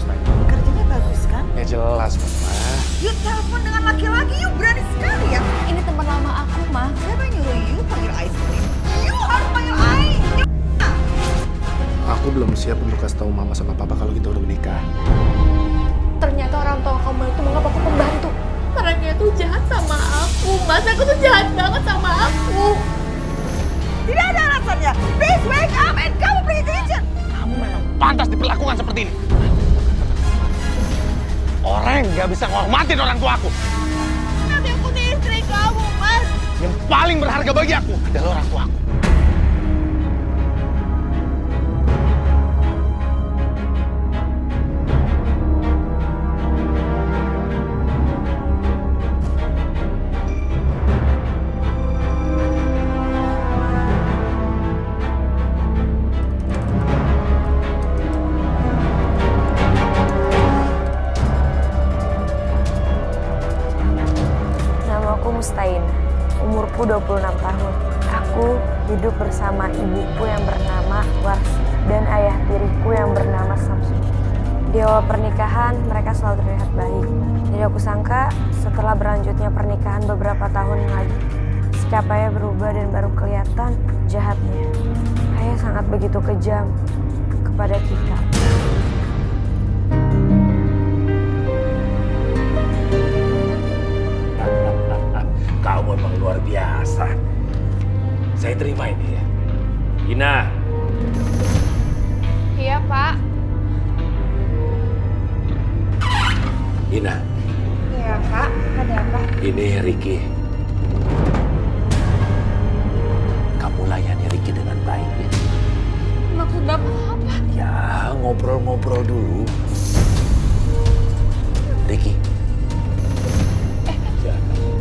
lagi. Kerjanya bagus kan? Ya jelas, Mama. You telepon dengan laki-laki, you berani sekali ya. Ini teman lama aku, Ma. Siapa yang nyuruh you panggil ice cream? You harus panggil I. Aku belum siap untuk kasih tahu Mama sama Papa kalau kita udah menikah. Ternyata orang tua kamu itu menganggap aku pembantu. Mereka itu jahat sama aku, Mas. Aku tuh jahat banget sama aku. Tidak ada alasannya. Please wake up and kamu pergi ke kitchen. Kamu memang pantas diperlakukan seperti ini. Orang yang gak bisa menghormatin orang tua aku. Tapi aku tuh istri kamu, Mas. Yang paling berharga bagi aku adalah orang tua aku. Mustain, umurku 26 tahun. Aku hidup bersama ibuku yang bernama Warsi dan ayah tiriku yang bernama Samsun. Di awal pernikahan, mereka selalu terlihat baik. Jadi aku sangka setelah berlanjutnya pernikahan beberapa tahun lagi, sikap ayah berubah dan baru kelihatan jahatnya. Ayah sangat begitu kejam kepada kita. Kamu memang luar biasa. Saya terima ini ya. Ina. Iya, Pak. Ina. Iya, Pak. Ada apa? Ini Ricky. Kamu layani Ricky dengan baik ya. Maksud Bapak apa? Ya, ngobrol-ngobrol dulu. Ricky.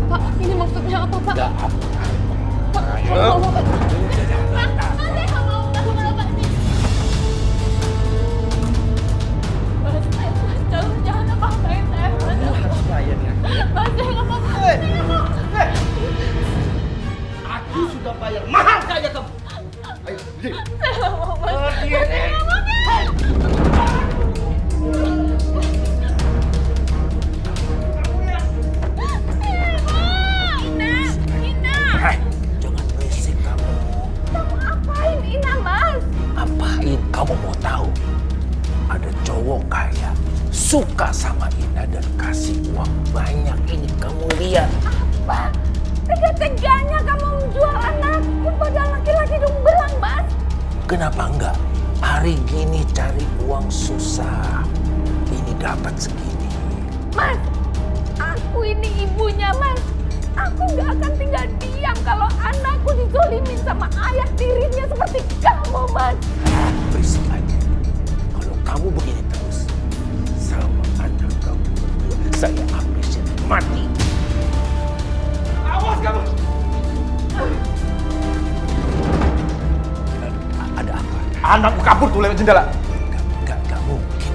Pak, ini maksudnya apa, Pak? Enggak apa. Pak, Ayo. Pak, saya nggak mau tahu apa ini. Mas, jangan apa-apain saya, Mas. Harus layan ya. Mas, saya nggak mau. Saya nggak mau. Aku sudah bayar mahal kaya kamu. Ayo, pergi. Saya nggak mau, Mas. Pergi. Saya nggak mau, Mas. Jangan berisik kamu. Apain Ina, Mas? Apain? Kamu mau tahu? Ada cowok kaya suka sama Ina dan kasih uang banyak. Ini kamu lihat. Apa? Tega-teganya kamu menjual anakku pada laki-laki dumbelang, Mas. Kenapa enggak? Hari gini cari uang susah. Ini dapat segini. Mas, aku ini ibunya, Mas. Aku nggak akan tinggal diam kalau anakku dizolimin sama ayah tirinya seperti kamu, Mas. Berisik aja. Kalau kamu begini terus, sama anak kamu berdua, saya habisin mati. Awas kamu. Ada apa? Anakku kabur tuh lewat jendela. Enggak mungkin.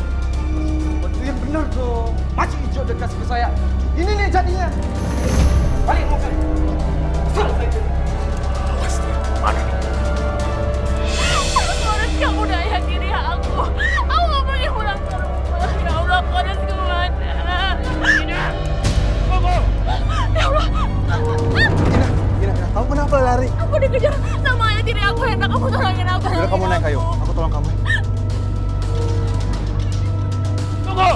Yang benar dong. Masih hijau dan kasih ke saya. Ini nih jadinya. Balik mau kali. Awas dia. Mana nih? Aku harus kamu daya diri aku. Aku nggak boleh pulang ke rumah. Ya Allah, aku harus kemana? Tunggu. Ya Allah, Ina, kamu kenapa lari? aku dikejar sama ayah tiri aku. Enak, kamu tolongin aku. Udah kamu naik, ayo. Aku tolong kamu. Tunggu!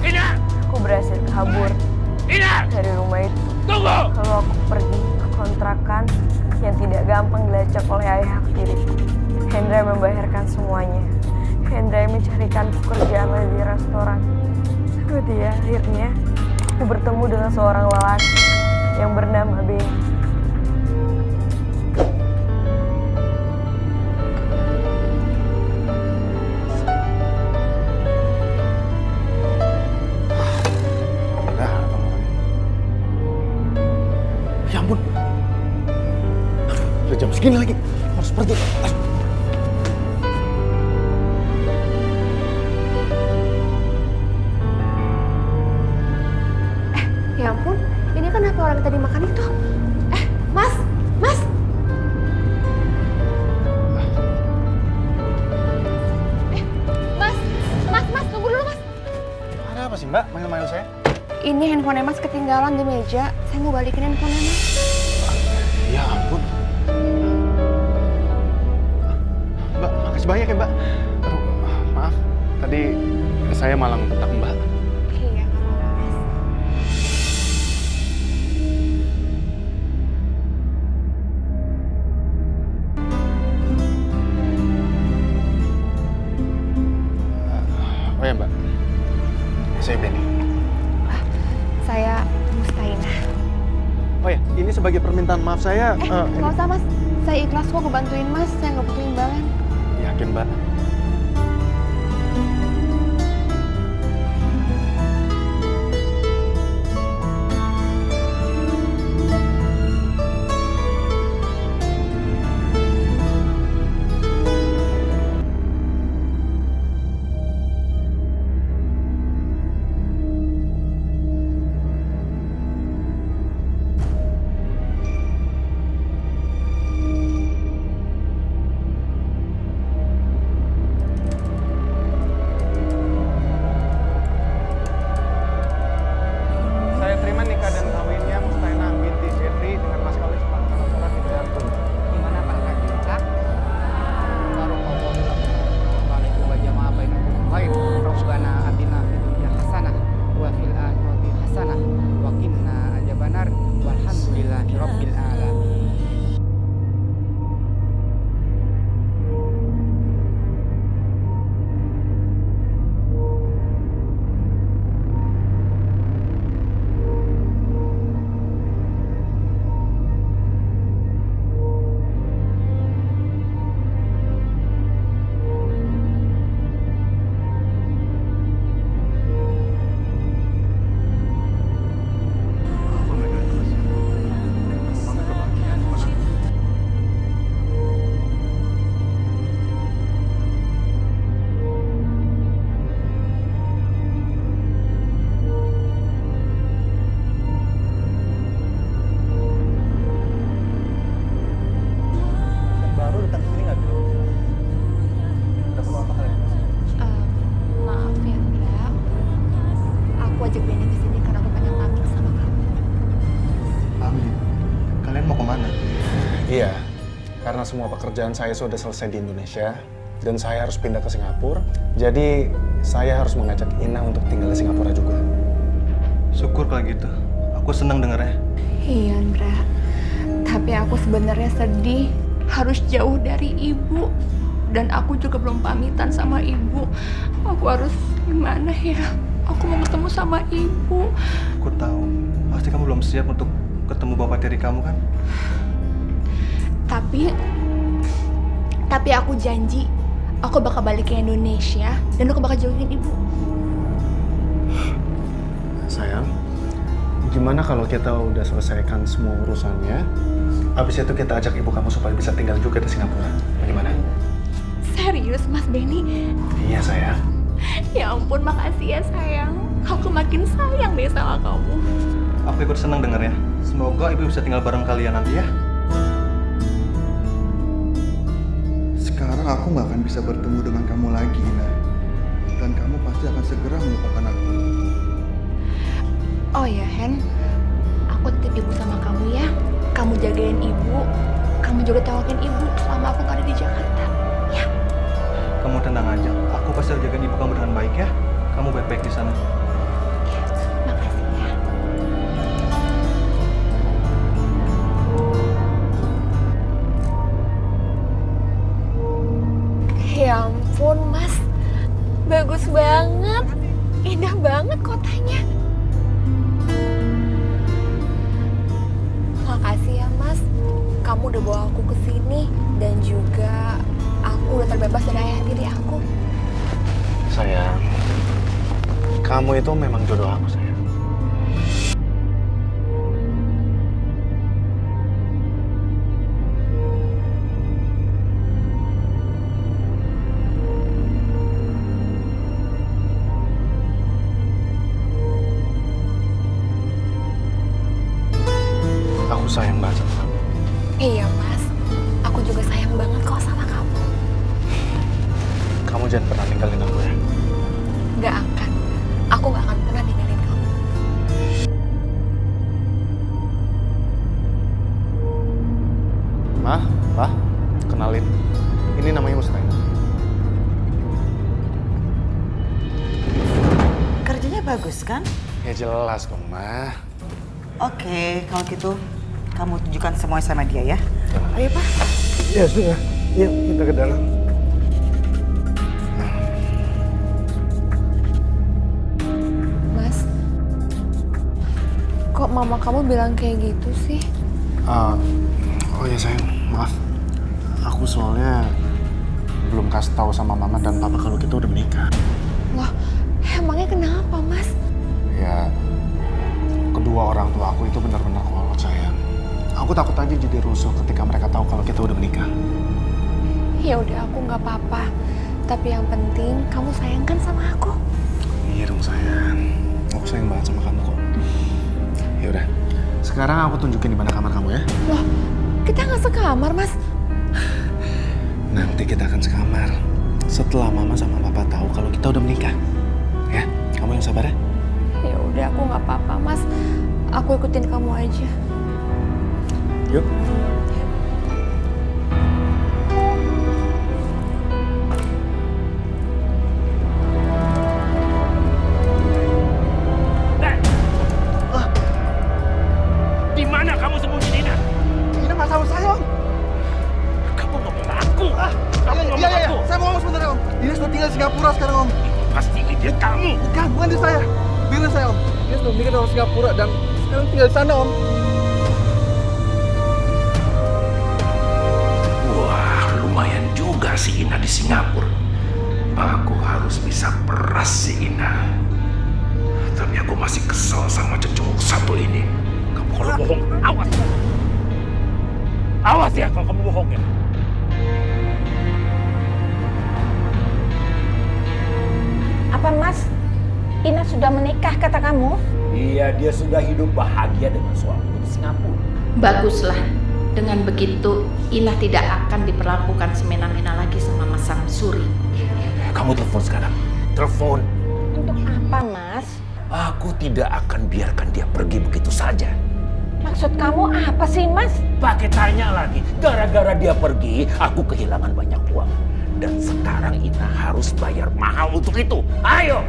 Ina! Aku berhasil kabur Ina! dari rumah itu. Tunggu! Lalu aku pergi ke kontrakan yang tidak gampang dilacak oleh ayah tiriku. Hendra membayarkan semuanya. Hendra yang mencarikan pekerjaan di restoran. Sampai akhirnya aku bertemu dengan seorang lelaki yang bernama Benny. Ya ampun. Udah jam segini lagi. Harus pergi. Ya ampun, ini kan apa orang tadi makan itu? Mas, Mas. Mas, tunggu dulu, Mas. Kenapa sih Mbak manggil-manggil saya? Ini handphone Mas ketinggalan di meja. Saya mau balikin handphone Mas. Ya ampun. Mbak, makasih banyak ya Mbak. Aduh, maaf. Tadi saya malah ngebentak Mbak. Iya, nggak apa-apa Mas. Oh ya Mbak, saya Benny. Saya Mustainah. Oh ya, ini sebagai permintaan maaf saya. Nggak usah Mas. Saya ikhlas kok ngebantuin Mas. Saya nggak butuh imbalan. Yakin Mbak? Saya terima nikah dan kawinnya Mustainah binti Jeffrey dengan mas kawin sepangkalan sholat di Bayartun. Gimana Pak Haji? Kak? Barakallahu lakum. Waalaikum wajama'a bainakum. Baik, Rabbana atina fid dunya hasanah wa fil akhirati hasanah wa qina adzabannar walhamdulillahi rabbil alamin. Baru datang sini nggak bilang. Udah perlu apa kalian? Maaf ya Ndra. Aku ajak Benny ke sini karena aku pengen pamit sama kamu. Pamit. Kalian mau kemana? Iya, karena semua pekerjaan saya sudah selesai di Indonesia dan saya harus pindah ke Singapura. Jadi saya harus mengajak Ina untuk tinggal di Singapura juga. Syukur kalau gitu. Aku senang dengarnya. Iya, Ndra. Tapi aku sebenarnya sedih harus jauh dari ibu. Dan aku juga belum pamitan sama ibu. Aku harus gimana ya? Aku mau ketemu sama ibu. Aku tahu. Pasti kamu belum siap untuk ketemu bapak tiri kamu kan? Tapi aku janji, aku bakal balik ke Indonesia dan aku bakal jauhin ibu. Sayang, gimana kalau kita udah selesaikan semua urusannya? Habis itu kita ajak ibu kamu supaya bisa tinggal juga di Singapura. Bagaimana? Serius, Mas Benny? Iya, sayang. Ya ampun, makasih ya sayang. Aku makin sayang deh sama kamu. Aku ikut senang dengarnya. Semoga ibu bisa tinggal bareng kalian nanti ya. Sekarang aku nggak akan bisa bertemu dengan kamu lagi, Ina. Dan kamu pasti akan segera melupakan aku. Oh ya, Hen. Aku titip ibu sama kamu ya. Kamu jagain ibu. Kamu juga tawakin ibu selama aku nggak ada di Jakarta. Ya. Kamu tenang aja. Aku pasti jagain ibu kamu dengan baik ya. Kamu baik-baik di sana. Makasih ya. Ya ampun, Mas. Bagus banget. Indah banget kotanya. Makasih ya, Mas. Kamu udah bawa aku ke sini dan juga aku udah terbebas dari ayah tiri aku. Sayang, kamu itu memang jodoh aku, sayang. Aku sayang banget sama kamu. Iya, Mas. Aku juga sayang banget kok sama kamu. Kamu jangan pernah tinggalin aku ya. Gak akan. Aku gak akan bagus kan? Ya jelas dong, Ma. Oke, kalau gitu kamu tunjukkan semuanya sama dia ya. Ayo Pak. Ya sudah, yuk kita ke dalam. Mas, kok mama kamu bilang kayak gitu sih? Oh ya sayang, maaf. Aku soalnya belum kasih tahu sama mama dan papa kalau kita udah menikah. Loh, emangnya kenapa, Mas? Ya, kedua orang tua aku itu benar-benar kolot sayang. Aku takut aja jadi rusuh ketika mereka tahu kalau kita udah menikah. Ya udah, aku nggak apa-apa. Tapi yang penting kamu sayang kan sama aku. Iya dong sayang. Aku sayang banget sama kamu kok. Ya udah. Sekarang aku tunjukin di mana kamar kamu ya. Loh, kita nggak sekamar, Mas. Nanti kita akan sekamar setelah mama sama papa tahu kalau kita udah menikah. Ya, kamu yang sabar ya. Ya udah, aku nggak apa-apa, Mas. Aku ikutin kamu aja. Yuk. Di mana kamu sembunyi, Dina? Ini masalah saya, Om. Kamu ngomong aku. Kamu ngomong Iya, aku. saya mau ngomong sebentar, Om. Ini sudah tinggal di Singapura sekarang, Om. Pasti ide kamu. Bukan, bukan di saya. Biarin saya, Om. Dia sudah menikah dengan Singapura dan sekarang tinggal di sana, Om. Wah, lumayan juga si Ina di Singapura. Aku harus bisa peras si Ina. Tapi aku masih kesel sama cecunguk satu ini. Kamu kalau bohong, awas. Awas ya kalau kamu bohong ya. Apa Mas? Ina sudah menikah kata kamu? Iya, dia sudah hidup bahagia dengan suaminya di Singapura. Baguslah. Dengan begitu, Ina tidak akan diperlakukan semena-mena lagi sama Mas Samsuri. Kamu telepon sekarang. Telepon. Untuk apa Mas? Aku tidak akan biarkan dia pergi begitu saja. Maksud kamu apa sih Mas? Pakai tanya lagi. Gara-gara dia pergi, aku kehilangan banyak uang. Dan sekarang Ina harus bayar mahal untuk itu. Ayo!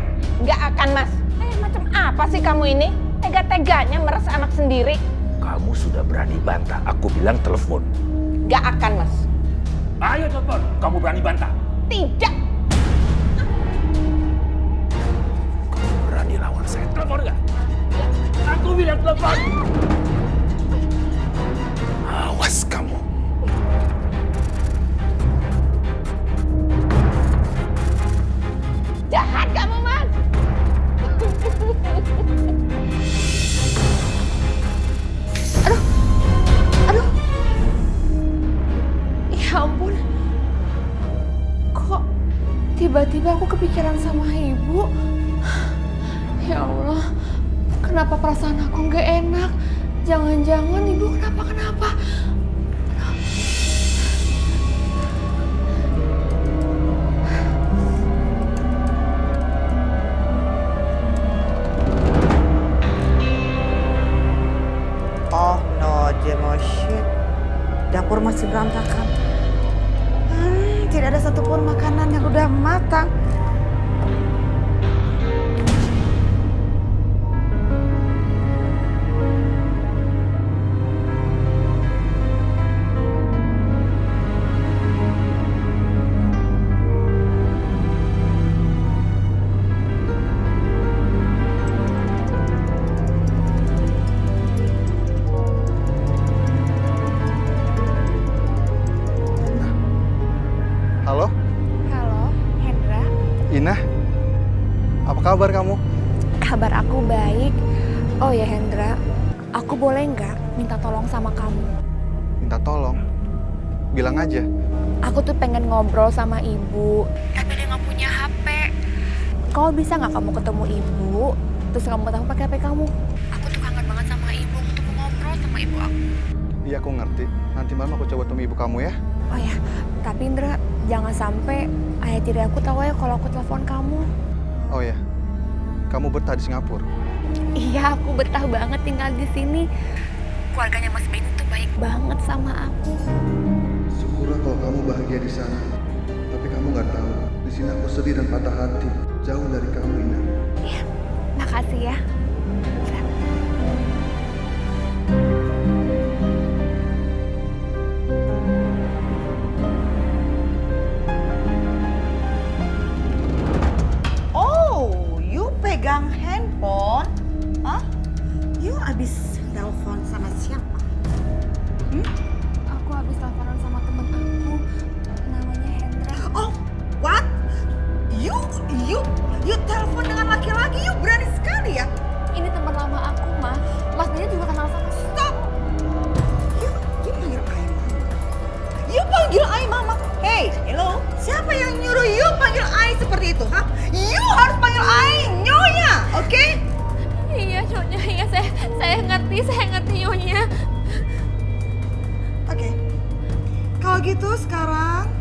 Nggak akan Mas. Macam apa sih kamu ini? Tega-teganya meres anak sendiri. Kamu sudah berani bantah. Aku bilang telepon. Nggak akan Mas. Ayo telepon. Kamu berani bantah. Tidak. Kamu berani lawan saya. Telepon nggak? Aku bilang telepon. Awas kamu. Jahat kamu Mas. Aduh. Ya ampun. Kok tiba-tiba aku kepikiran sama ibu? Ya Allah, kenapa perasaan aku nggak enak? Jangan-jangan ibu kenapa-kenapa? Oh no, shit. Dapur masih berantakan. Tidak ada satupun makanan yang udah matang. Halo, Halo, Hendra. Ina. Apa kabar kamu? Kabar aku baik. Oh ya Hendra, aku boleh nggak minta tolong sama kamu? Minta tolong. Bilang aja. Aku tuh pengen ngobrol sama ibu, tapi dia nggak punya HP. Kau bisa nggak kamu ketemu ibu, terus kamu tahu pakai HP kamu? Aku tuh kangen banget sama ibu, untuk ngobrol sama ibu aku. Iya, aku ngerti. Nanti malam aku coba temui ibu kamu ya. Oh ya, tapi Indra, jangan sampai ayah tiri aku tahu ya kalau aku telepon kamu. Oh ya, kamu betah di Singapura? Iya, aku betah banget tinggal di sini. Keluarganya Mas Ben tuh baik banget sama aku. Syukurlah kalau kamu bahagia di sana. Tapi kamu nggak tahu, di sini aku sedih dan patah hati. Jauh dari kamu, Ina. Ya, makanya megang handphone? Hah? You abis telepon sama siapa? Aku habis teleponan sama temen aku, namanya Hendra. Oh, what? You telepon dengan laki-laki? You berani sekali ya? Ini teman lama aku, Ma. Mas Benny juga kenal sama aku. Stop! You panggil I mama. You panggil I mama. Hey, hello. Siapa yang nyuruh you panggil I seperti itu, hah? You harus panggil I Nyonya, oke? Iya, Nyonya. Iya, saya ngerti Nyonya. Oke. Kalau gitu sekarang,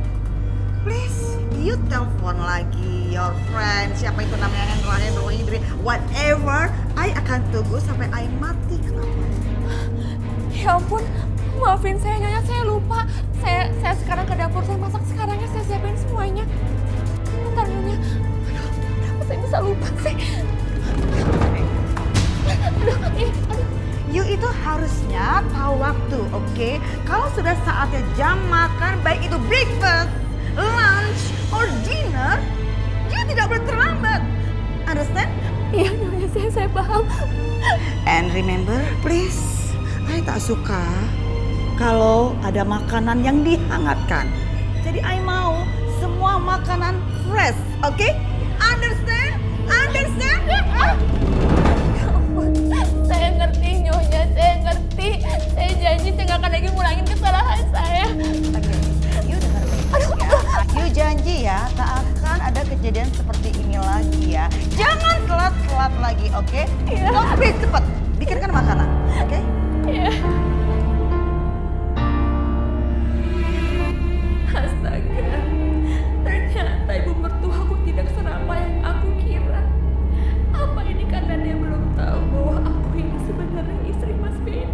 please you telepon lagi your friend, siapa itu namanya, Hendra, Indri, whatever. I akan tunggu sampai I mati. Kenapa? Ya ampun, maafin saya Nyonya, saya lupa. Saya sekarang ke dapur, saya masak sekarang ya, saya siapin semuanya. Bentar Nyonya. Aduh, kenapa saya bisa lupa sih? Aduh. You itu harusnya tahu waktu, oke? Kalau sudah saatnya jam makan, baik itu breakfast, lunch, or dinner, you tidak boleh terlambat. Understand? Iya Nyonya, saya paham. And remember, please, I tak suka kalau ada makanan yang dihangatkan. Jadi I mau semua makanan fresh, oke? Understand? Understand? Ya ampun, saya ngerti Nyonya, saya ngerti. Saya janji saya nggak akan lagi ngulangin kesalahan saya. Oke, you dengar baik-baik ya. You janji ya, tak akan ada kejadian seperti ini lagi ya. Jangan telat-telat lagi, oke? Iya. Please cepet, bikinkan makanan, oke? Iya. Astaga, ternyata ibu mertuaku tidak seramah yang aku kira. Apa ini karena dia belum tahu bahwa aku ini sebenarnya istri Mas Benny?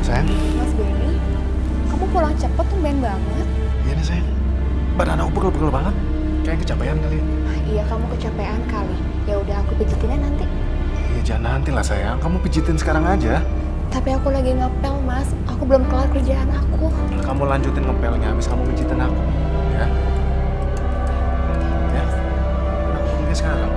Sayang, Mas Benny, kamu pulang cepet tumben banget. iya nih sayang. Badan aku pegel-pegel banget. Kayak kecapean kali. Iya, kamu kecapean kali. Ya udah, aku pijitinnya nanti. Iya jangan nanti lah sayang. Kamu pijitin sekarang aja. Tapi aku lagi ngepel, Mas. Aku belum kelar kerjaan aku. Kamu lanjutin ngepelnya habis kamu pijitin aku. Ya? Ya? Aku pergi sekarang.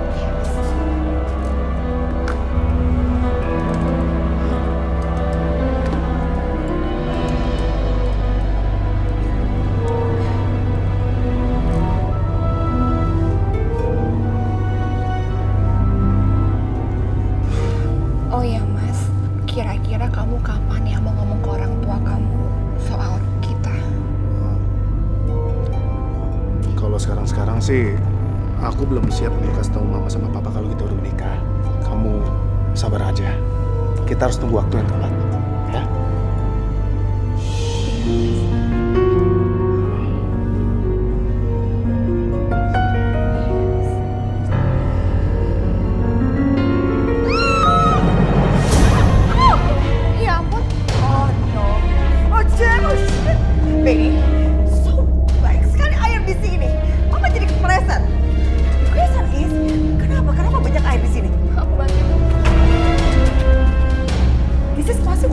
Oh ya, Mas. Kira-kira kamu kapan ya mau ngomong ke orang tua kamu soal kita? Kalau sekarang sih, aku belum siap nih kasih tahu mama sama papa kalau kita udah menikah. Kamu sabar aja. Kita harus tunggu waktu yang tepat, ya? Ya ampun. Oh no. Oh Jen, oh shit. Benny, so baik sekali air di sini. Mama jadi kepleset. The question is, kenapa banyak air di sini? Aku bantu. This is possible.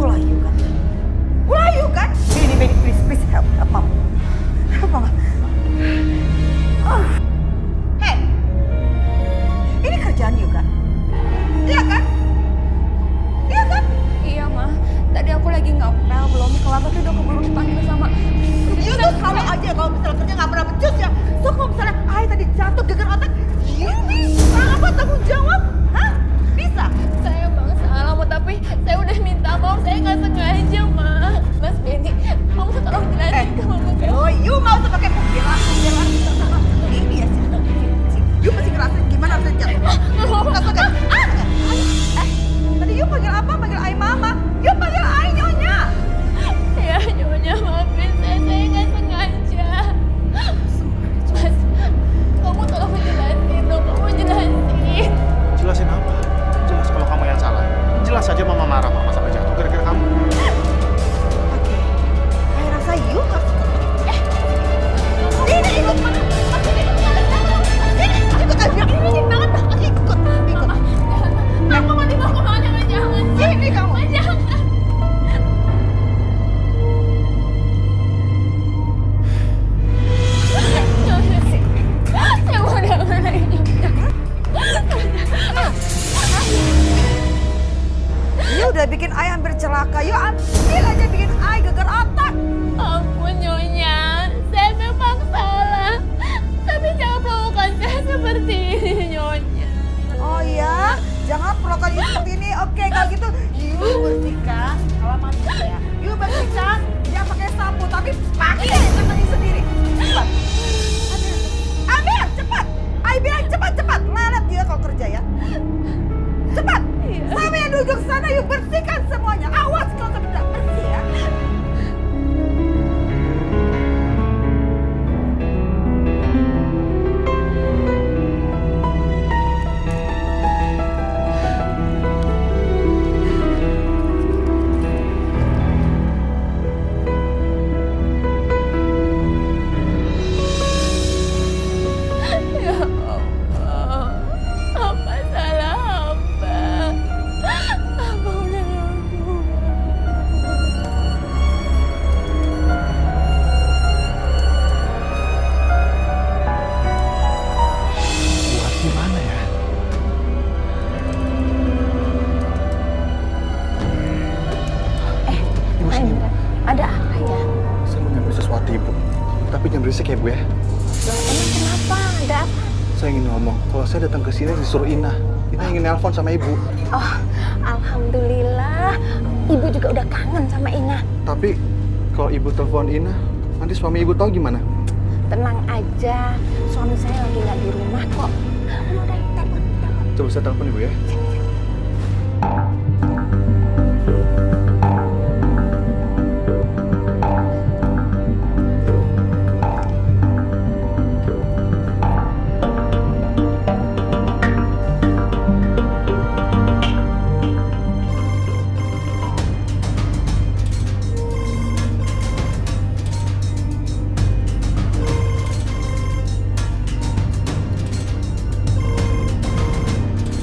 udah bikin I hampir celaka. You ambil aja bikin I geger otak. Ampun Nyonya, saya memang salah. Tapi jangan perlakukan saya seperti ini Nyonya. Oh ya, jangan perlakukan you seperti ini. Oke, kalau gitu you bersihkan halaman saya. You bersihkan, jangan pakai sapu, tapi pakai tangan sendiri. Cepat. Ambil, cepat. I bilang cepat. Lalat dia kalau kerja ya. Cepat. Sampai yang di ujung sana, you bersihkan semuanya. Awas kalau kamu tidak bersih ya. Ya Allah, apa salah hamba? Hamba udah ngelakuin. Buat gimana ya? Ibu sini, Bu. Ada apa ya? Saya mau nyampe sesuatu, Ibu. Tapi jangan berisik ya, Bu ya. Emang kenapa? Ada apa? Saya ingin ngomong, kalau saya datang ke sini disuruh Ina. Ina ingin nelpon sama Ibu. Oh, alhamdulillah. Ibu juga udah kangen sama Ina. Tapi kalau Ibu telepon Ina, nanti suami Ibu tahu gimana? Tenang aja, suami saya lagi nggak di rumah kok. Udah, telepon. Coba saya telepon Ibu ya.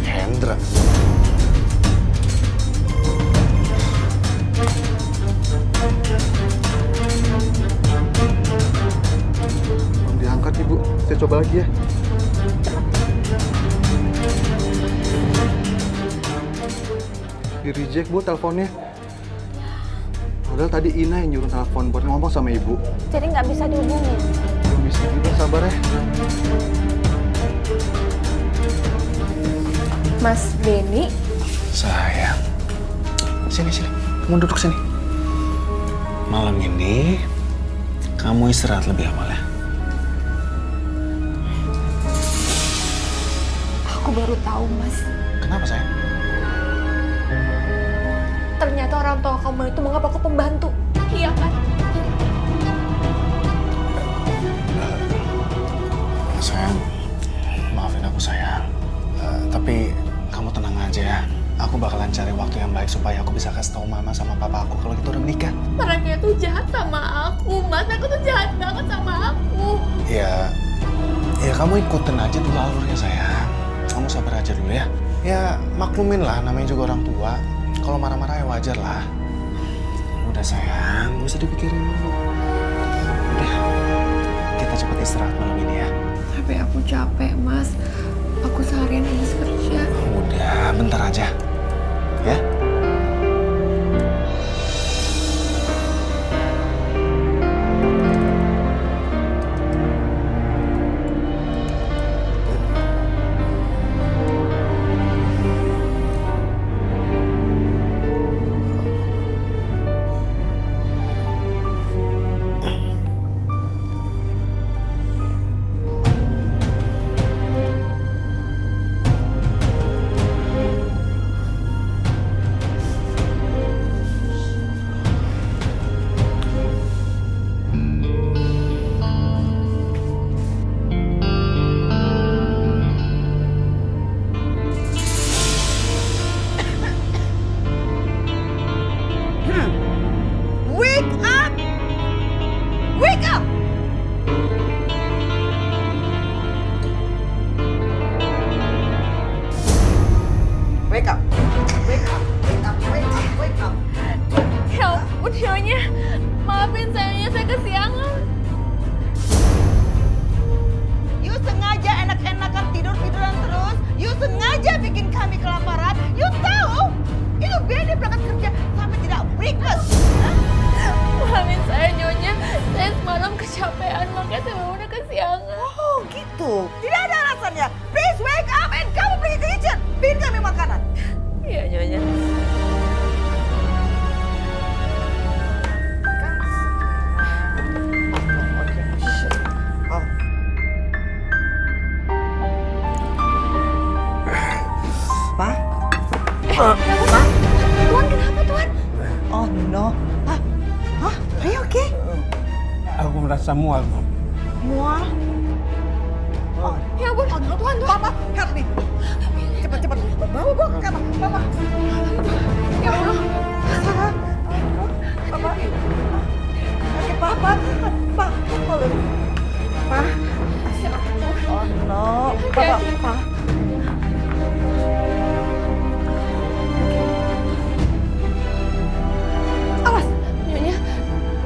Hendra. Belum diangkat, Ibu. Saya coba lagi ya. Di reject, Bu, teleponnya. Padahal tadi Ina yang nyuruh telepon buat ngomong sama Ibu. Jadi nggak bisa dihubungin. Belum bisa juga, sabar ya. Mas Benny, Sayang. Sini. Kamu duduk sini. Malam ini, kamu istirahat lebih awal ya. aku baru tahu Mas. Kenapa, sayang? Ternyata orang tua kamu itu menganggap aku pembantu. Iya kan? Sayang, maafin aku sayang. Tapi kamu tenang aja ya. Aku bakalan cari waktu yang baik supaya aku bisa kasih tahu mama sama papa aku kalau kita udah menikah. Mereka itu jahat sama aku, Mas. Aku tuh jahat banget sama aku. Ya kamu ikutin aja dulu alurnya sayang. Kamu sabar aja dulu ya. Ya maklumin lah, namanya juga orang tua. Kalau marah-marah ya wajar lah. Udah sayang, gak usah dipikirin dulu. Udah, kita cepet istirahat malam ini ya. Tapi aku capek, Mas. Aku seharian habis kerja. Udah, bentar aja. Ya? Ya ampun, Nyonya. Maafin saya kesiangan. You sengaja enak-enakan tiduran terus. You sengaja bikin kami kelaparan. You tahu? Itu Benny berangkat kerja Pak? Tuan kenapa Tuan? Oh no. Hah? Are you okay? Aku merasa mual, Mam. Mual? Ya ampun, Tuan. Papa, help me. Cepat. Bawa gua ke kamar. Papa. Ya Allah. Papa. Oke, Papa. Pak. Pak. Oh no. Papa. Awas, Nyonya.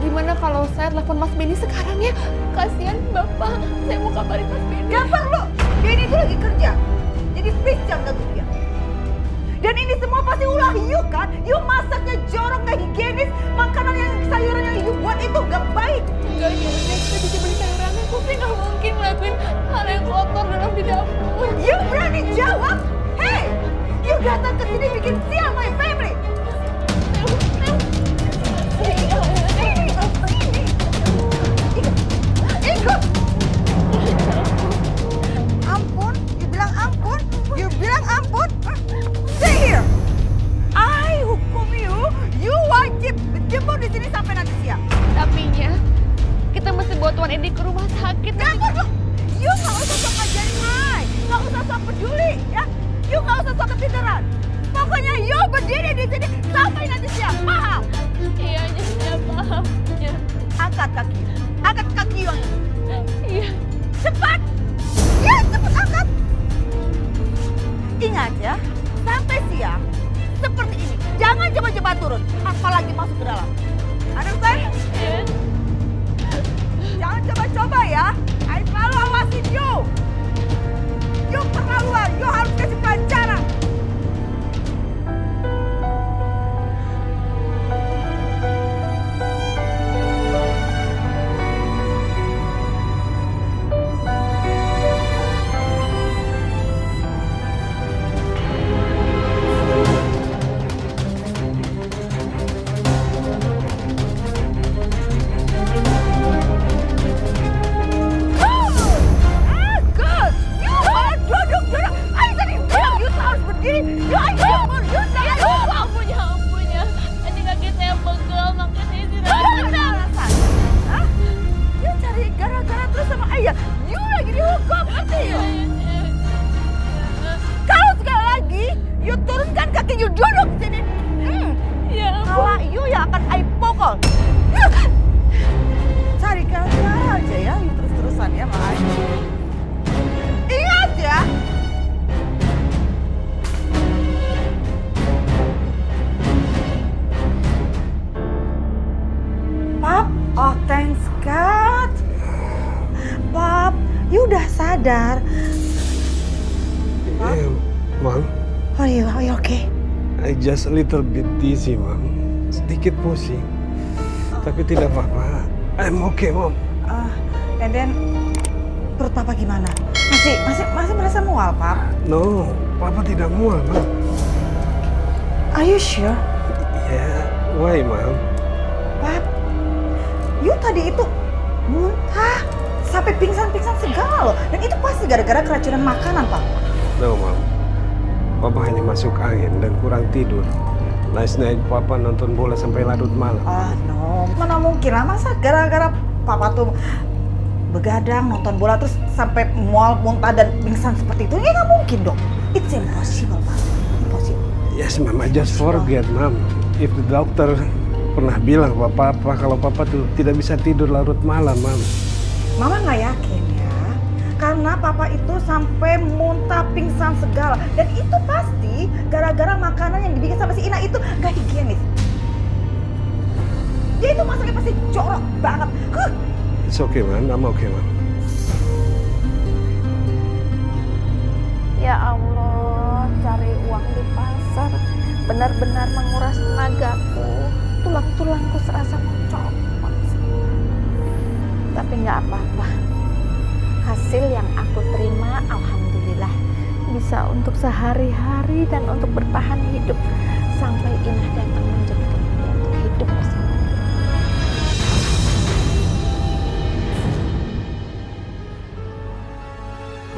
Gimana kalau saya telepon Mas Benny sekarang ya? Kasihan Bapak. Saya mau kabarin Mas Benny. Gak perlu. Dia ini tuh lagi kerja. Jadi please jangan ganggu dia. Dan ini semua pasti ulah you kan? You masaknya jorok, gak higienis. Makanan yang sayuran yang you buat itu gak baik. Enggak, Nyonya. Kita cuci beli sayuran. Aku sih nggak mungkin ngelakuin hal yang kotor dalam di dapur. You berani jawab? Hey! You datang ke sini bikin sial my family. Ikut. Ampun, you bilang ampun. Stay here. I hukum you wajib berjemur di sini sampai nanti siang. Tapi Nya, kita mesti bawa Tuan Edi ke rumah sakit. Jangan, you nggak usah sok ngajarin I, nggak usah sok peduli, ya. You nggak usah sok kepintaran. Pokoknya you berdiri di sini sampai nanti siang, paham? Iya, Nya, paham. Nya. Angkat kaki you. Iya. Cepat! Ya, cepat angkat! Ingat ya, sampai siang, seperti ini. Jangan coba-coba turun, apalagi masuk ke dalam. Understand? Iya. Jangan coba-coba ya. I selalu awasin you. You terlaluan, you harus kasih pelajaran. Cari gara-gara aja ya, terus-terusan ya, Mas. Ingat ya. Pap, oh thanks God. Pap, you udah sadar. Pap? Mom, Are you okay? I just a little bit dizzy, Mom. Sedikit pusing. Tapi tidak apa-apa. I'm okay, Mom. And then perut Papa gimana? Masih merasa mual, Pap? No, Papa tidak mual, Mom. Are you sure? Yeah, why, Mom? Pap, you tadi itu muntah sampai pingsan-pingsan segala loh. Dan itu pasti gara-gara keracunan makanan, Pak. No, Mom. Papa hanya masuk angin dan kurang tidur. Last night Papa nonton bola sampai larut malam. No. Mana mungkin lah, masa gara-gara Papa tuh begadang nonton bola terus sampai mual, muntah dan pingsan seperti itu? Ya nggak mungkin dong. It's impossible, Pak. Impossible. Yes, Mama, just forget, Mom. If the doctor pernah bilang ke Papa kalau Papa tuh tidak bisa tidur larut malam, Mom. Mama nggak yakin ya, karena Papa itu sampai muntah, pingsan segala. Dan itu pasti gara-gara makanan yang dibikin sama si Ina itu nggak higienis. Dia itu masaknya pasti jorok banget. It's okay, Man. I'm okay, Mom. Ya Allah, cari uang di pasar benar-benar menguras tenagaku. Tulang-tulangku serasa mau copot. Tapi nggak apa-apa. Hasil yang aku terima, alhamdulillah, bisa untuk sehari-hari dan untuk bertahan hidup sampai Inah datang menjemput untuk hidup bersama.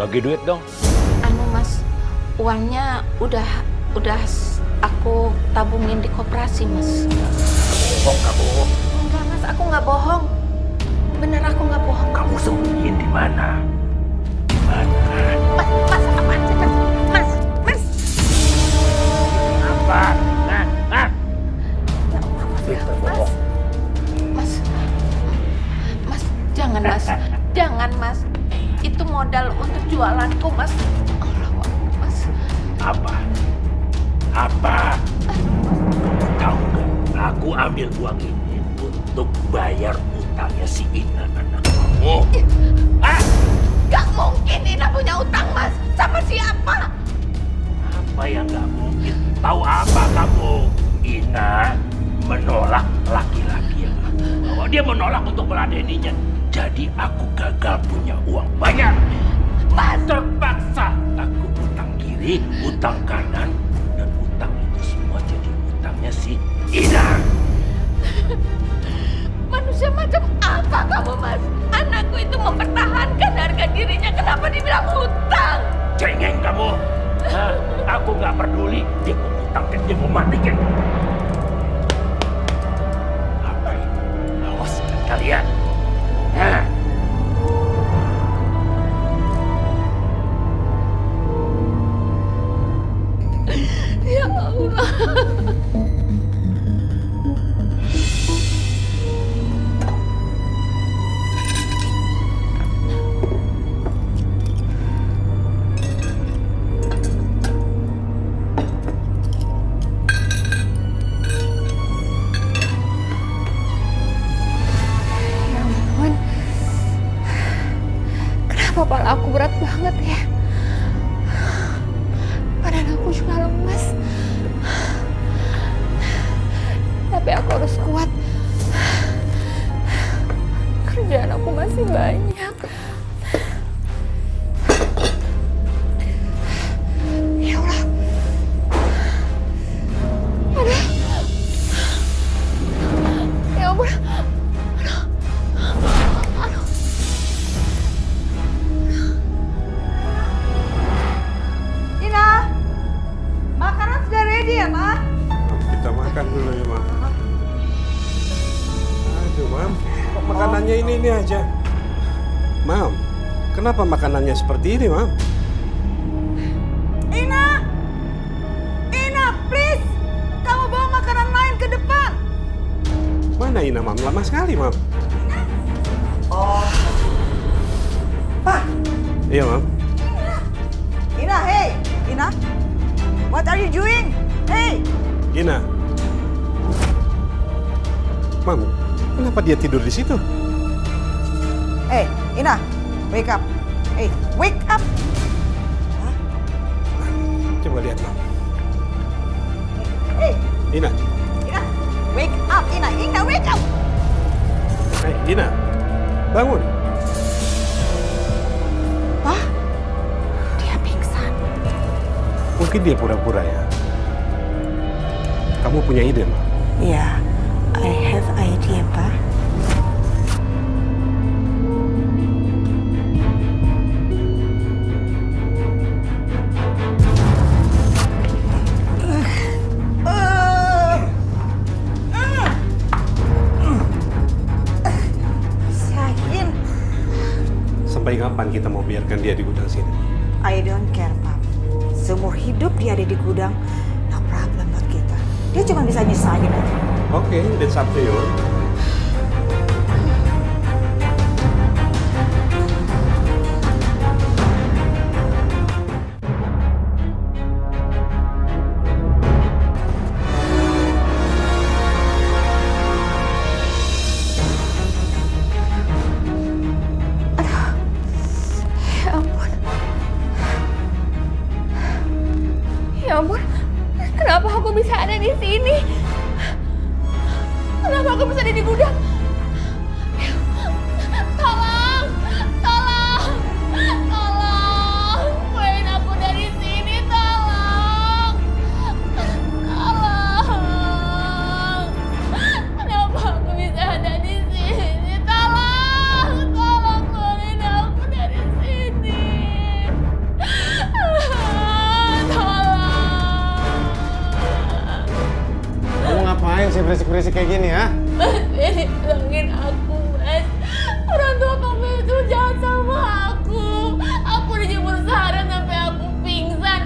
Bagi duit dong. Anu Mas, uangnya udah udah aku tabungin di koperasi, Mas. Bohong kamu. Enggak, Mas, aku nggak bohong. Bener, aku nggak bohong. Kamu sembunyiin di mana? Di mana? Mas, apaan sih, Mas? Mas. Apa? Hah? Mas, jangan, Mas. Jangan, Mas. Itu modal untuk jualanku, Mas. Allah, Mas. Apa? Tahu nggak? Aku ambil uang ini untuk bayar utangnya si Ina, anak kamu. Gak mungkin Ina punya utang, Mas. Sama siapa? Apa yang nggak mungkin? Tahu apa kamu? Ina menolak laki-laki yang aku bawa. Dia menolak untuk meladeninya. Jadi aku gagal punya uang banyak. Mas! Terpaksa aku utang kiri, utang kanan, dan utang itu semua jadi utangnya si Ina. Manusia macam apa kamu, Mas? Anakku itu mempertahankan harga dirinya. Kenapa dibilang hutang? Cengeng kamu. Aku nggak peduli. Dia mau hutang kan dia mau mati kan. Apa ini? Awas kalian. Ya Allah. Kepala aku berat banget ya. Badan aku juga lemas. Tapi aku harus kuat. Kerjaan aku masih banyak. Ya Allah. Aduh. Ya ampun. Makanan sudah ready ya, Ma? Kita makan dulu ya, Mam. Aduh, Mam. Kok makanannya ini aja? Mam, kenapa makanannya seperti ini, Mam? Ina! Ina, please! Kamu bawa makanan lain ke depan. Mana Ina, Mam? Lama sekali, Mam. Oh. Pak! Iya, Mam. Ina, hey! Ina? What are you doing? Hey! Ina. Mam, kenapa dia tidur di situ? Hey, Ina, wake up. Hey, wake up! Coba lihat, Mam. Hey, Ina. Ina, wake up, Ina. Ina, wake up! Hey, Ina. Bangun. Pak, dia pingsan. Mungkin dia pura-pura ya. Kamu punya ide, Mam? Yeah, I have idea, Pak. Sahin, Sampai kapan kita mau biarkan dia di gudang sini? I don't care, Pak. Seumur hidup dia ada di gudang, no problem buat kita. Dia cuma bisa nyusahin aja. Oke, that's up to you. Ya ampun. Ya ampun. Kenapa aku bisa ada di sini? Kenapa aku bisa ada di gudang? Tolong! Tolong! Tolong! Keluarin aku dari sini, tolong! Tolong! Kenapa aku bisa ada di sini? Tolong! Tolong keluarin aku dari sini! Tolong! masih berisik-berisik kayak gini ya? Mas Benny bilangin aku, Mas. Orang tua kamu itu jahat sama aku. Aku dijemur seharian sampai aku pingsan.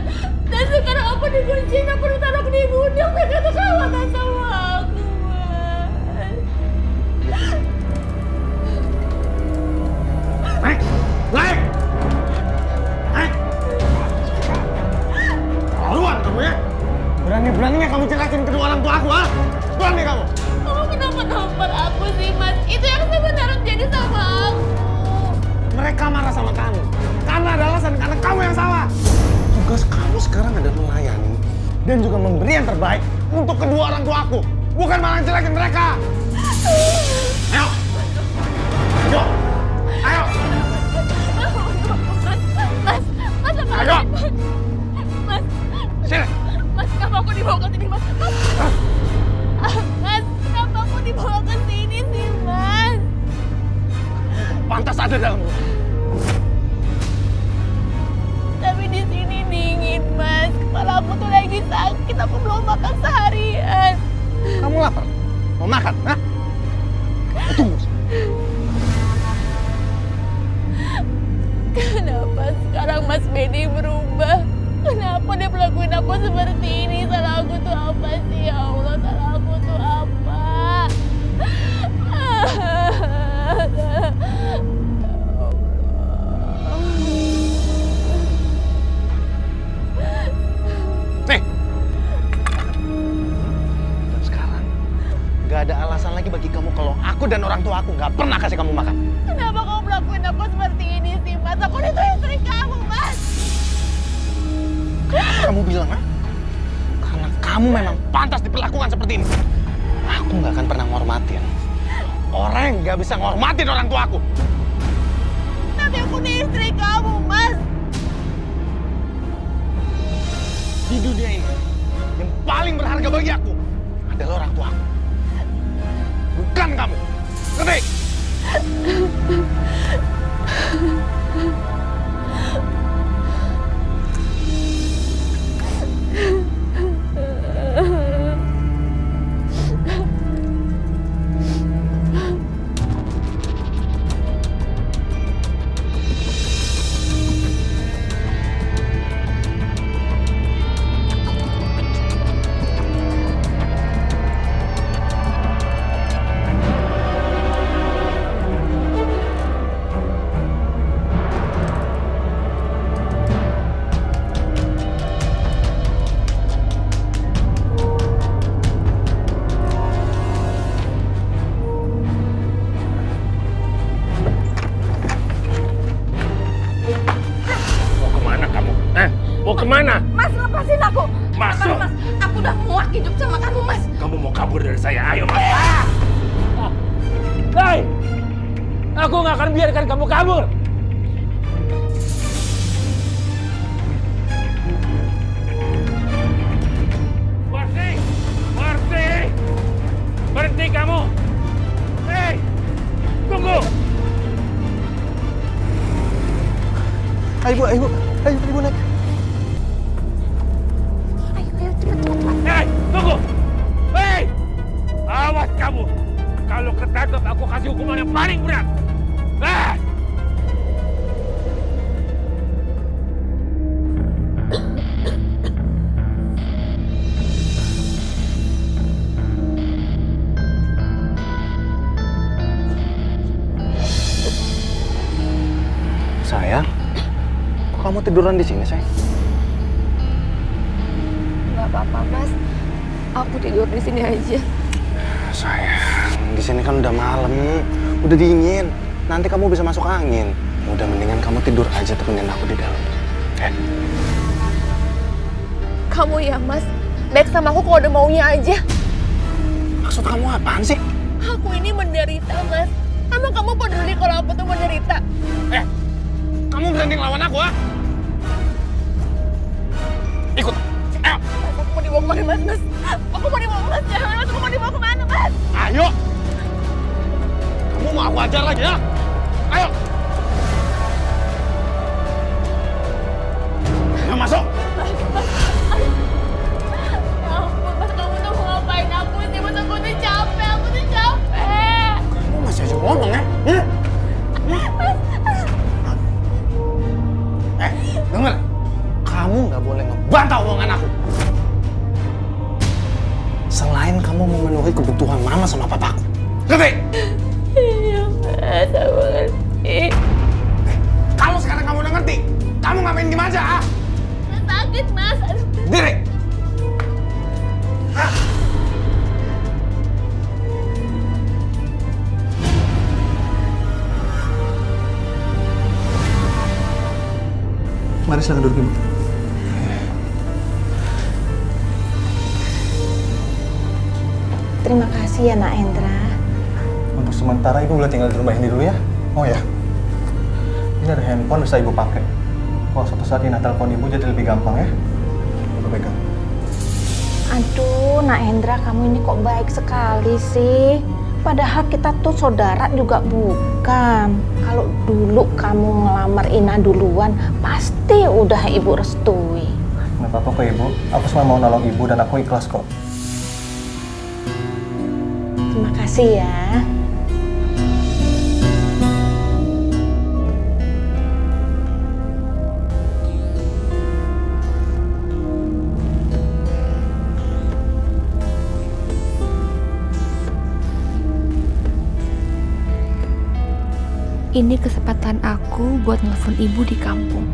Dan sekarang aku dikunciin, aku ditaruh di gudang. Mereka tuh khawatir sama aku, Mas. Naik! Naik! Naik! Keluar kamu ya! Berani-beraninya kamu jelasin kedua orang tua aku, ha? Berani kamu! Kamu kenapa nampar aku sih, Mas? Itu yang sebenarnya jadi sama aku. Mereka marah sama kamu. Karena ada alasan, karena kamu yang salah. Tugas kamu sekarang adalah melayani dan juga memberi yang terbaik untuk kedua orang tua aku. Bukan malah jelekin mereka. Ayo! Ayo! Ayo! Mas, Ayo! Mas, Sini! Mas, kenapa aku dibawa ke sini, Mas? Mas, kenapa aku dibawa ke sini sih, Mas? Pantas ada dalam rumah. Tapi di sini dingin, Mas. Kepala aku tuh lagi sakit. Aku belum makan seharian. Kamu lapar? Mau makan, ha? Tunggu. Kenapa sekarang Mas Benny berubah? Kenapa dia pelakuin aku seperti ini? Salah aku tuh apa sih, ya Allah? Salah aku tuh apa? Nih! Dan sekarang, gak ada alasan lagi bagi kamu kalau aku dan orang tua aku gak pernah kasih kamu makan. Kenapa kamu pelakuin aku seperti ini sih, Mas? Aku itu istri kamu, Mas. Kamu bilang, ha? Karena kamu memang pantas diperlakukan seperti ini. Aku gak akan pernah ngormatin orang yang gak bisa ngormatin orang tua aku. Tapi aku ini istri kamu, Mas. Di dunia ini, yang paling berharga bagi aku adalah orang tua aku. Bukan kamu. Ngerti? Mau kemana? Mas, lepasin aku. Masuk. Mas, aku udah muak hidup sama kamu, Mas. Kamu mau kabur dari saya? Ayo, Mas. Hei! Aku nggak akan biarkan kamu kabur. Warsi! Warsi! Berhenti kamu! Hei! Tunggu! Ayo, Bu. Ayo, Ibu naik. Hei! Tunggu! Hei! Awas kamu! Kalau ketangkep aku kasih hukuman yang paling berat! Hei! Sayang, kok kamu tiduran di sini, sayang? Nggak apa-apa, Mas. Aku tidur di sini aja. Sayang, di sini kan udah malam, udah dingin. Nanti kamu bisa masuk angin. Udah mendingan kamu tidur aja temenin aku di dalam. Kamu ya, Mas. Baik sama aku kalau udah maunya aja. Maksud kamu apaan sih? Aku ini menderita, Mas. Emang kamu peduli kalau aku tuh menderita? Kamu berani ngelawan aku, ha? Ikut. Ayo. Mas, aku mau dibawa kemana, Mas? Aku mau dibawa, Mas. Jangan, Mas. Aku mau dibawa kemana, Mas? Ayo. Kamu mau aku ajar lagi, ya? Ayo. Ayo masuk. Ya ampun, Mas. Kamu tuh mau ngapain aku sih? Mas, aku tuh selain kamu memenuhi kebutuhan mama sama papaku. Ngerti? Iya mas, aku ngerti. Kalau sekarang kamu udah ngerti, kamu ngapain diem aja? Ah? Mas sakit mas. Aduh. Diri! Ah. Mari silahkan duduk, Ibu. Terima kasih ya Nak Hendra. Untuk sementara Ibu boleh tinggal di rumah ini dulu ya. Oh ya, ini ada handphone bisa Ibu pakai. Kalau suatu saat Ina telepon Ibu jadi lebih gampang ya. Ibu pegang. Aduh, Nak Hendra, kamu ini kok baik sekali sih. Padahal kita tuh saudara juga bukan. Kalau dulu kamu ngelamar Ina duluan, pasti udah Ibu restui. Nggak apa-apa kok Ibu. Aku cuma mau nolong Ibu dan aku ikhlas kok. Terima kasih ya. Ini kesempatan aku buat nelfon ibu di kampung.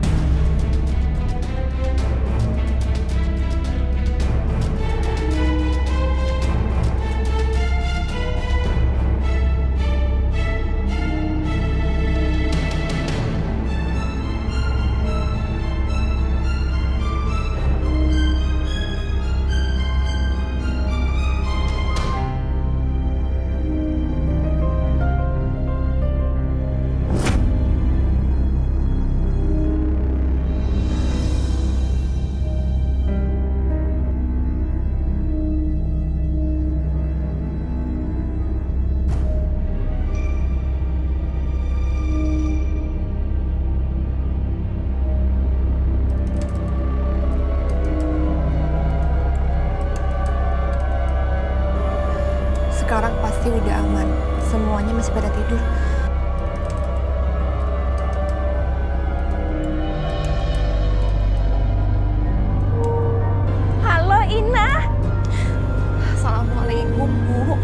Sekarang pasti udah aman. Semuanya masih pada tidur. Halo Ina. Assalamualaikum, Bu.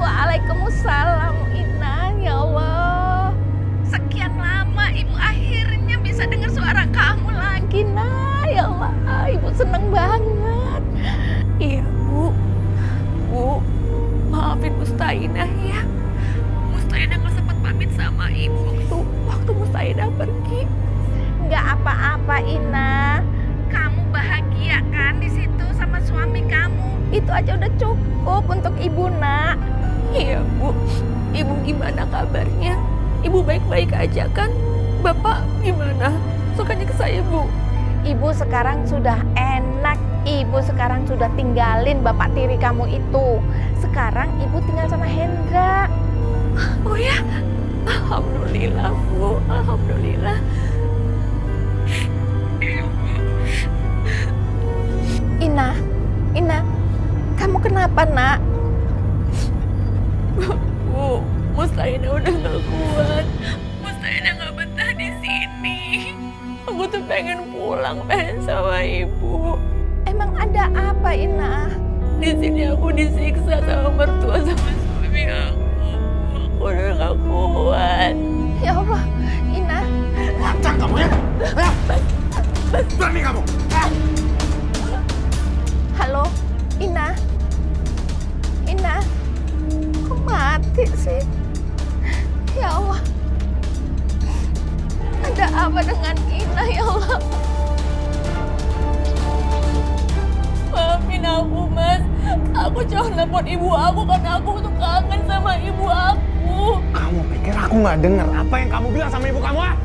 Waalaikumsalam Ina. Ya Allah. Sekian lama Ibu akhirnya bisa dengar suara kamu lagi, Nah. Ya Allah, Ibu seneng banget. Iya, Bu. Bu, maafin Mustainah ya. Mustainah gak sempat pamit sama ibu waktu Mustainah pergi. Nggak apa-apa Ina. Kamu bahagia kan di situ sama suami kamu? Itu aja udah cukup untuk Ibu, Nak. Iya, Bu. Ibu gimana kabarnya? Ibu baik-baik aja kan? Bapak gimana? Sukanya ke saya, Bu. Ibu sekarang sudah enak. Ibu sekarang sudah tinggalin bapak tiri kamu itu. Sekarang Ibu tinggal sama Hendra. Oh ya? Alhamdulillah, Bu. Alhamdulillah. Ina, kamu kenapa, Nak? Bu, Mustainah udah gak kuat. Mustainah gak betah di sini. Aku tuh pengen pulang, pengen sama ibu. Emang ada apa, Ina? Di sini aku disiksa sama mertua sama suami aku. Aku udah gak kuat. Ya Allah, Ina. Lancang kamu ya? Berani kamu? Halo, Ina. Ina, kok mati sih? Ya Allah. Ada apa dengan Ina, ya Allah? Maafin aku mas. Aku cuma nelfon ibu aku karena aku tuh kangen sama ibu aku. Kamu pikir aku nggak dengar apa yang kamu bilang sama ibu kamu, ah?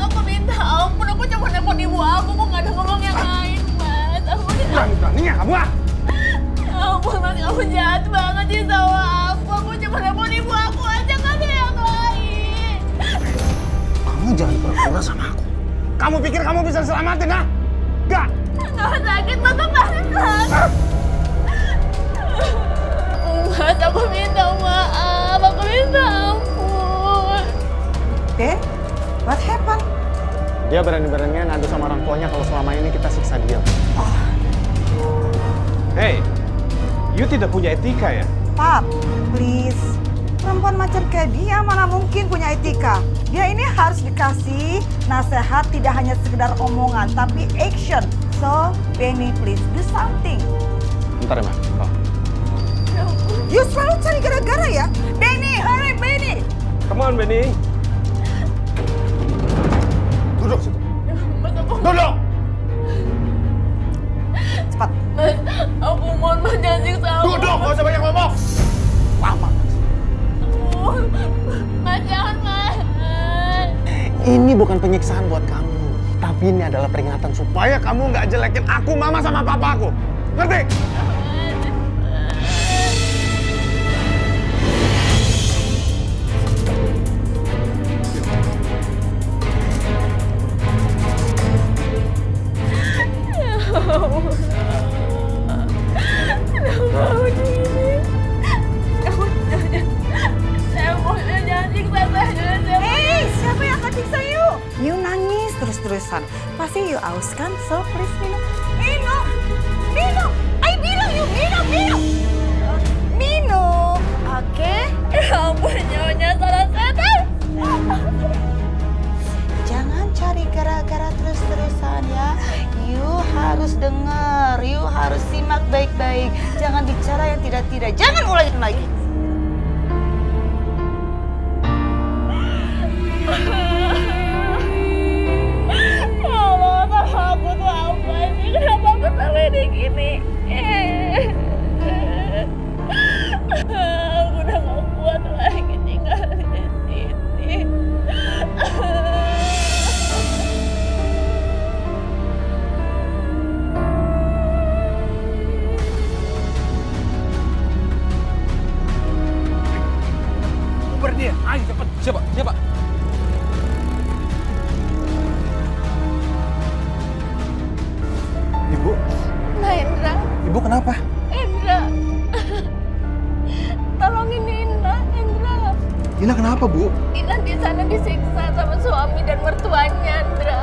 Aku minta ampun, aku cuma nelfon ibu aku kok nggak ada ngomong yang lain mas. Aku Berani-beraninya kamu, ah? ya ampun mas, kamu jahat banget sih sama aku. Aku cuma nelfon ibu aku aja, nggak ada yang lain. Kamu jangan pura-pura sama aku. Kamu pikir kamu bisa selamatin, ah? Enggak! Nggak sakit, mas, aku masih sakit. Mas, aku minta maaf, aku minta ampun. Dad, what happened? Dia berani-beraninya ngadu sama orang tuanya kalau selama ini kita siksa dia. Hey, you tidak punya etika ya? Pap, please. Perempuan macam kayak dia mana mungkin punya etika. Dia ini harus dikasih nasihat tidak hanya sekedar omongan, tapi action. So, Benny, please do something. Bentar ya, Ma. Oh. You selalu cari gara-gara ya? Benny, hurry, Benny! Come on, Benny. Duduk situ. Mas, Duduk! Cepat. Mas, aku mohon Mas jangan siksa aku. Duduk, gak usah banyak ngomong. Lama. Mas, jangan Mas. Ini bukan penyiksaan buat kamu. Tapi ini adalah peringatan supaya kamu nggak jelekin aku, mama sama papa aku. Ngerti? Hey, siapa yang akan siksa you? You nangis terus-terusan. Pasti you aus kan? So, please minum. Minum! Minum! I bilang you minum, minum! Minum, oke? Ya ampun, nyonya salah setan. Jangan cari gara-gara terus-terusan ya. You harus dengar, you harus simak baik-baik. Jangan bicara yang tidak-tidak. Jangan ulangi itu lagi. Ya Allah, sama aku tuh apa sih? Kenapa aku sampai di gini? Aku udah gak kuat lagi tinggal di sini. Uber dia, ayo cepet. Siapa? Siapa? Ibu, Nah, Indra, ibu kenapa? Indra. Tolongin Ina, Indra. Ina kenapa, Bu? Ina di sana disiksa sama suami dan mertuanya, Indra.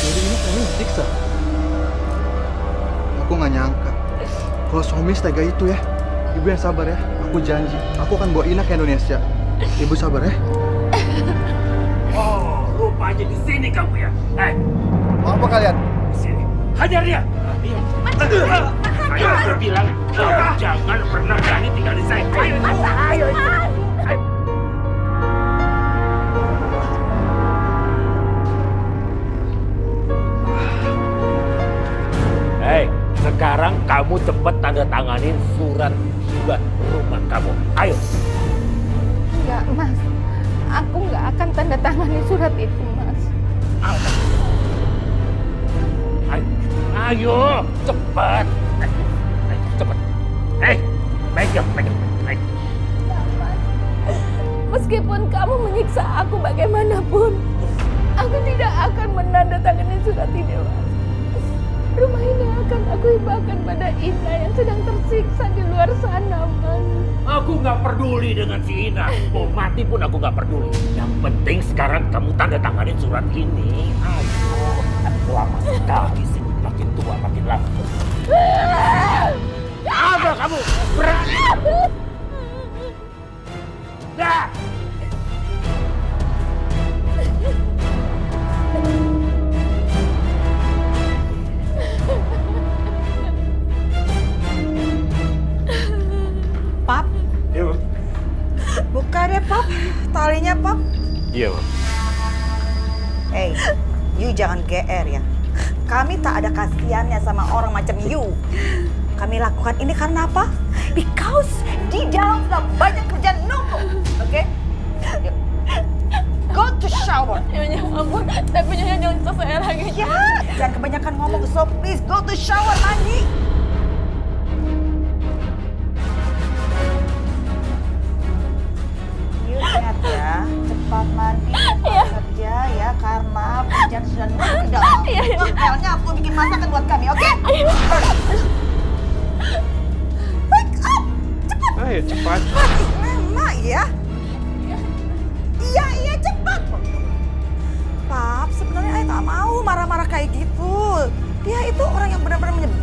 Jadi Ina kamu disiksa? Aku nggak nyangka. Kalau suami setega itu ya. Ibu yang sabar ya. Aku janji, aku akan bawa Ina ke Indonesia. Ibu sabar ya. Oh, rupanya di sini kamu ya. Mau apa kalian? Di sini. Hajar dia. Saya sudah bilang, jangan pernah berani tinggal di saya. Ayo. Hei, sekarang kamu cepat tanda tanganin surat jual rumah kamu. Ayo. Enggak, Mas. Aku nggak akan tanda tangani surat itu, Mas. Ayo, cepat. Cepat. Pegang. Meskipun kamu menyiksa aku bagaimanapun, aku tidak akan menandatangani surat ini, Mas. Rumah ini akan aku hibahkan pada Ina yang sedang tersiksa di luar sana, Mas. Aku nggak peduli dengan si Ina. Mau mati pun aku nggak peduli. Yang penting sekarang kamu tanda tanganin surat ini. Ayo, lama sekali sih. Makin tua makin lama. Apa kamu berani? Dah. Pap, Iya, Mam. buka deh, Pap. Talinya, Pap. Iya, Mam. Hey, you jangan GR ya. Kami tak ada kasihannya sama orang macam you. Kami lakukan ini karena apa? Because di dalam sudah banyak kerjaan numpuk. Oke? Yuk. Go to shower. Nyonya ampun, tapi Nyonya jangan siksa saya lagi. Ya, jangan kebanyakan ngomong. So please go to shower, mandi. You ingat ya, cepat mandi, cepat kerja ya, karena hujan sudah numpuk di dalam. Makanya aku bikin masakan buat kami, oke? Wake up, cepat. Ayo, cepat. Lama ya. Iya, cepat. Pap, sebenarnya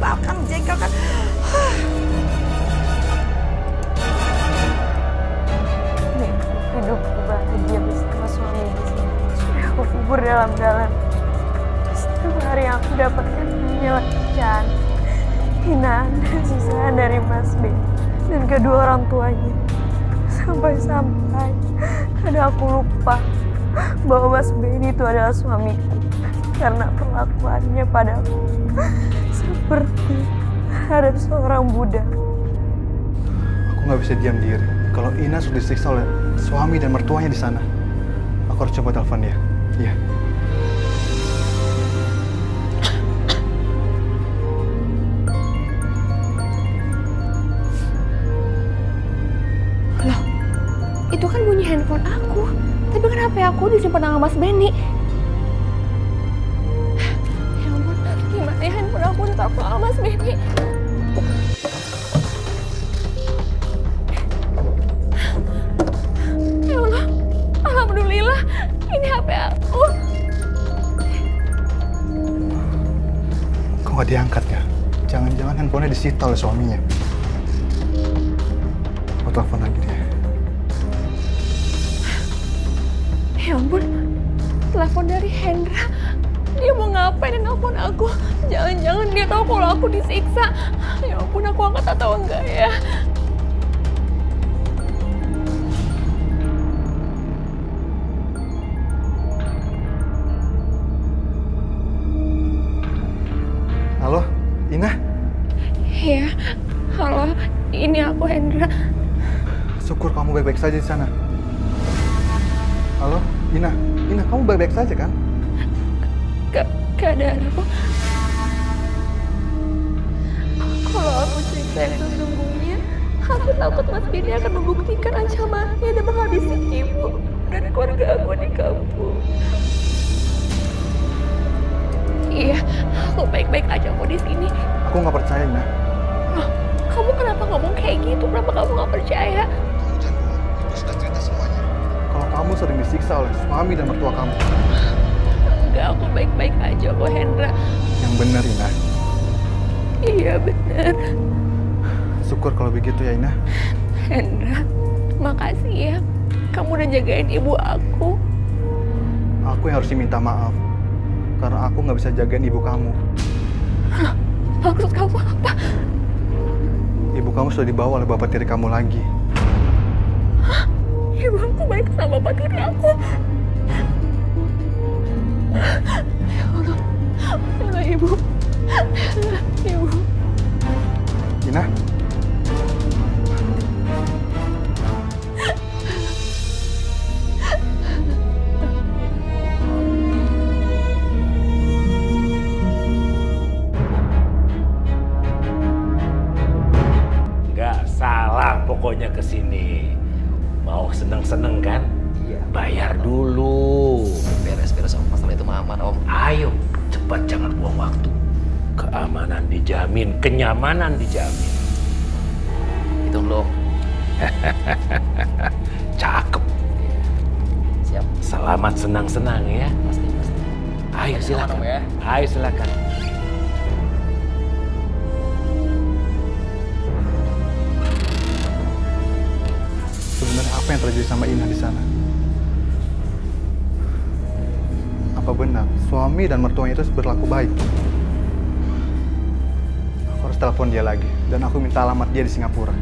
menyebalkan, menjengkelkan. Hidupku bahagia bersama suami di sini. Sudah aku kubur dalam-dalam. Setiap hari aku dapatkan penyelesaian, hinaan dan siksaan dari Mas B dan kedua orang tuanya. Sampai-sampai kadang aku lupa bahwa Mas Benny itu adalah suamiku karena perlakuannya padaku seperti terhadap seorang budak. Aku nggak bisa diam diri. Kalau Ina sudah disiksa oleh suami dan mertuanya di sana, aku harus coba telepon dia. Iya. Loh, itu kan bunyi handphone aku. Tapi kenapa aku disimpan sama Mas Benny? Ya ampun, gimana ya handphone aku ditaruh sama Mas Benny? Ya Allah, alhamdulillah, ini HP aku. Kok nggak diangkat ya? Jangan-jangan handphonenya disita oleh suaminya. Aku telepon lagi dia. Ya ampun, telepon dari Hendra. Dia mau ngapain nelfon aku? Jangan-jangan dia tahu kalau aku disiksa. Ya ampun, aku angkat atau enggak ya? Halo, Ina? Iya, halo, ini aku Hendra. Syukur kamu baik-baik saja di sana. Halo, Ina? Ina, kamu baik-baik saja kan? Keadaan aku. Kalau aku cerita yang sesungguhnya, aku takut Mas Benny akan membuktikan ancamannya dan menghabisi ibu dan keluarga aku di kampung. Iya, aku baik-baik aja kok di sini. Aku nggak percaya, Ina. Loh, kamu kenapa ngomong kayak gitu? Kenapa kamu nggak percaya? Kamu jangan bohong. Ibu sudah cerita semuanya. Kalau kamu sering disiksa oleh suami dan mertua kamu. Enggak, aku baik-baik aja kok, Hendra. Yang benar, Ina. Iya, benar. Syukur kalau begitu ya, Ina. Hendra, makasih ya. Kamu udah jagain ibu aku. Aku yang harus minta maaf. Karena aku nggak bisa jagain ibu kamu. Hah? Maksud kamu apa? Ibu kamu sudah dibawa oleh bapak tiri kamu lagi. Hah? Ibu aku baik sama bapak tiri aku. Ya Allah. Ya Allah, Ibu. Ibu. Ina? Nggak salah pokoknya kesini. Mau seneng-seneng kan? Iya. Bayar dulu. Beres-beres sama masalah itu mah aman, Om. Ayo, cepat jangan buang waktu. Keamanan dijamin, kenyamanan dijamin. Itu dulu, Om. Cakep. Siap. Selamat senang-senang ya. Pasti. Ayo silakan. Om, ya. Ayo silakan. Sebenarnya apa yang terjadi sama Ina di sana? Apa benar suami dan mertuanya itu berlaku baik? Aku harus telepon dia lagi dan aku minta alamat dia di Singapura.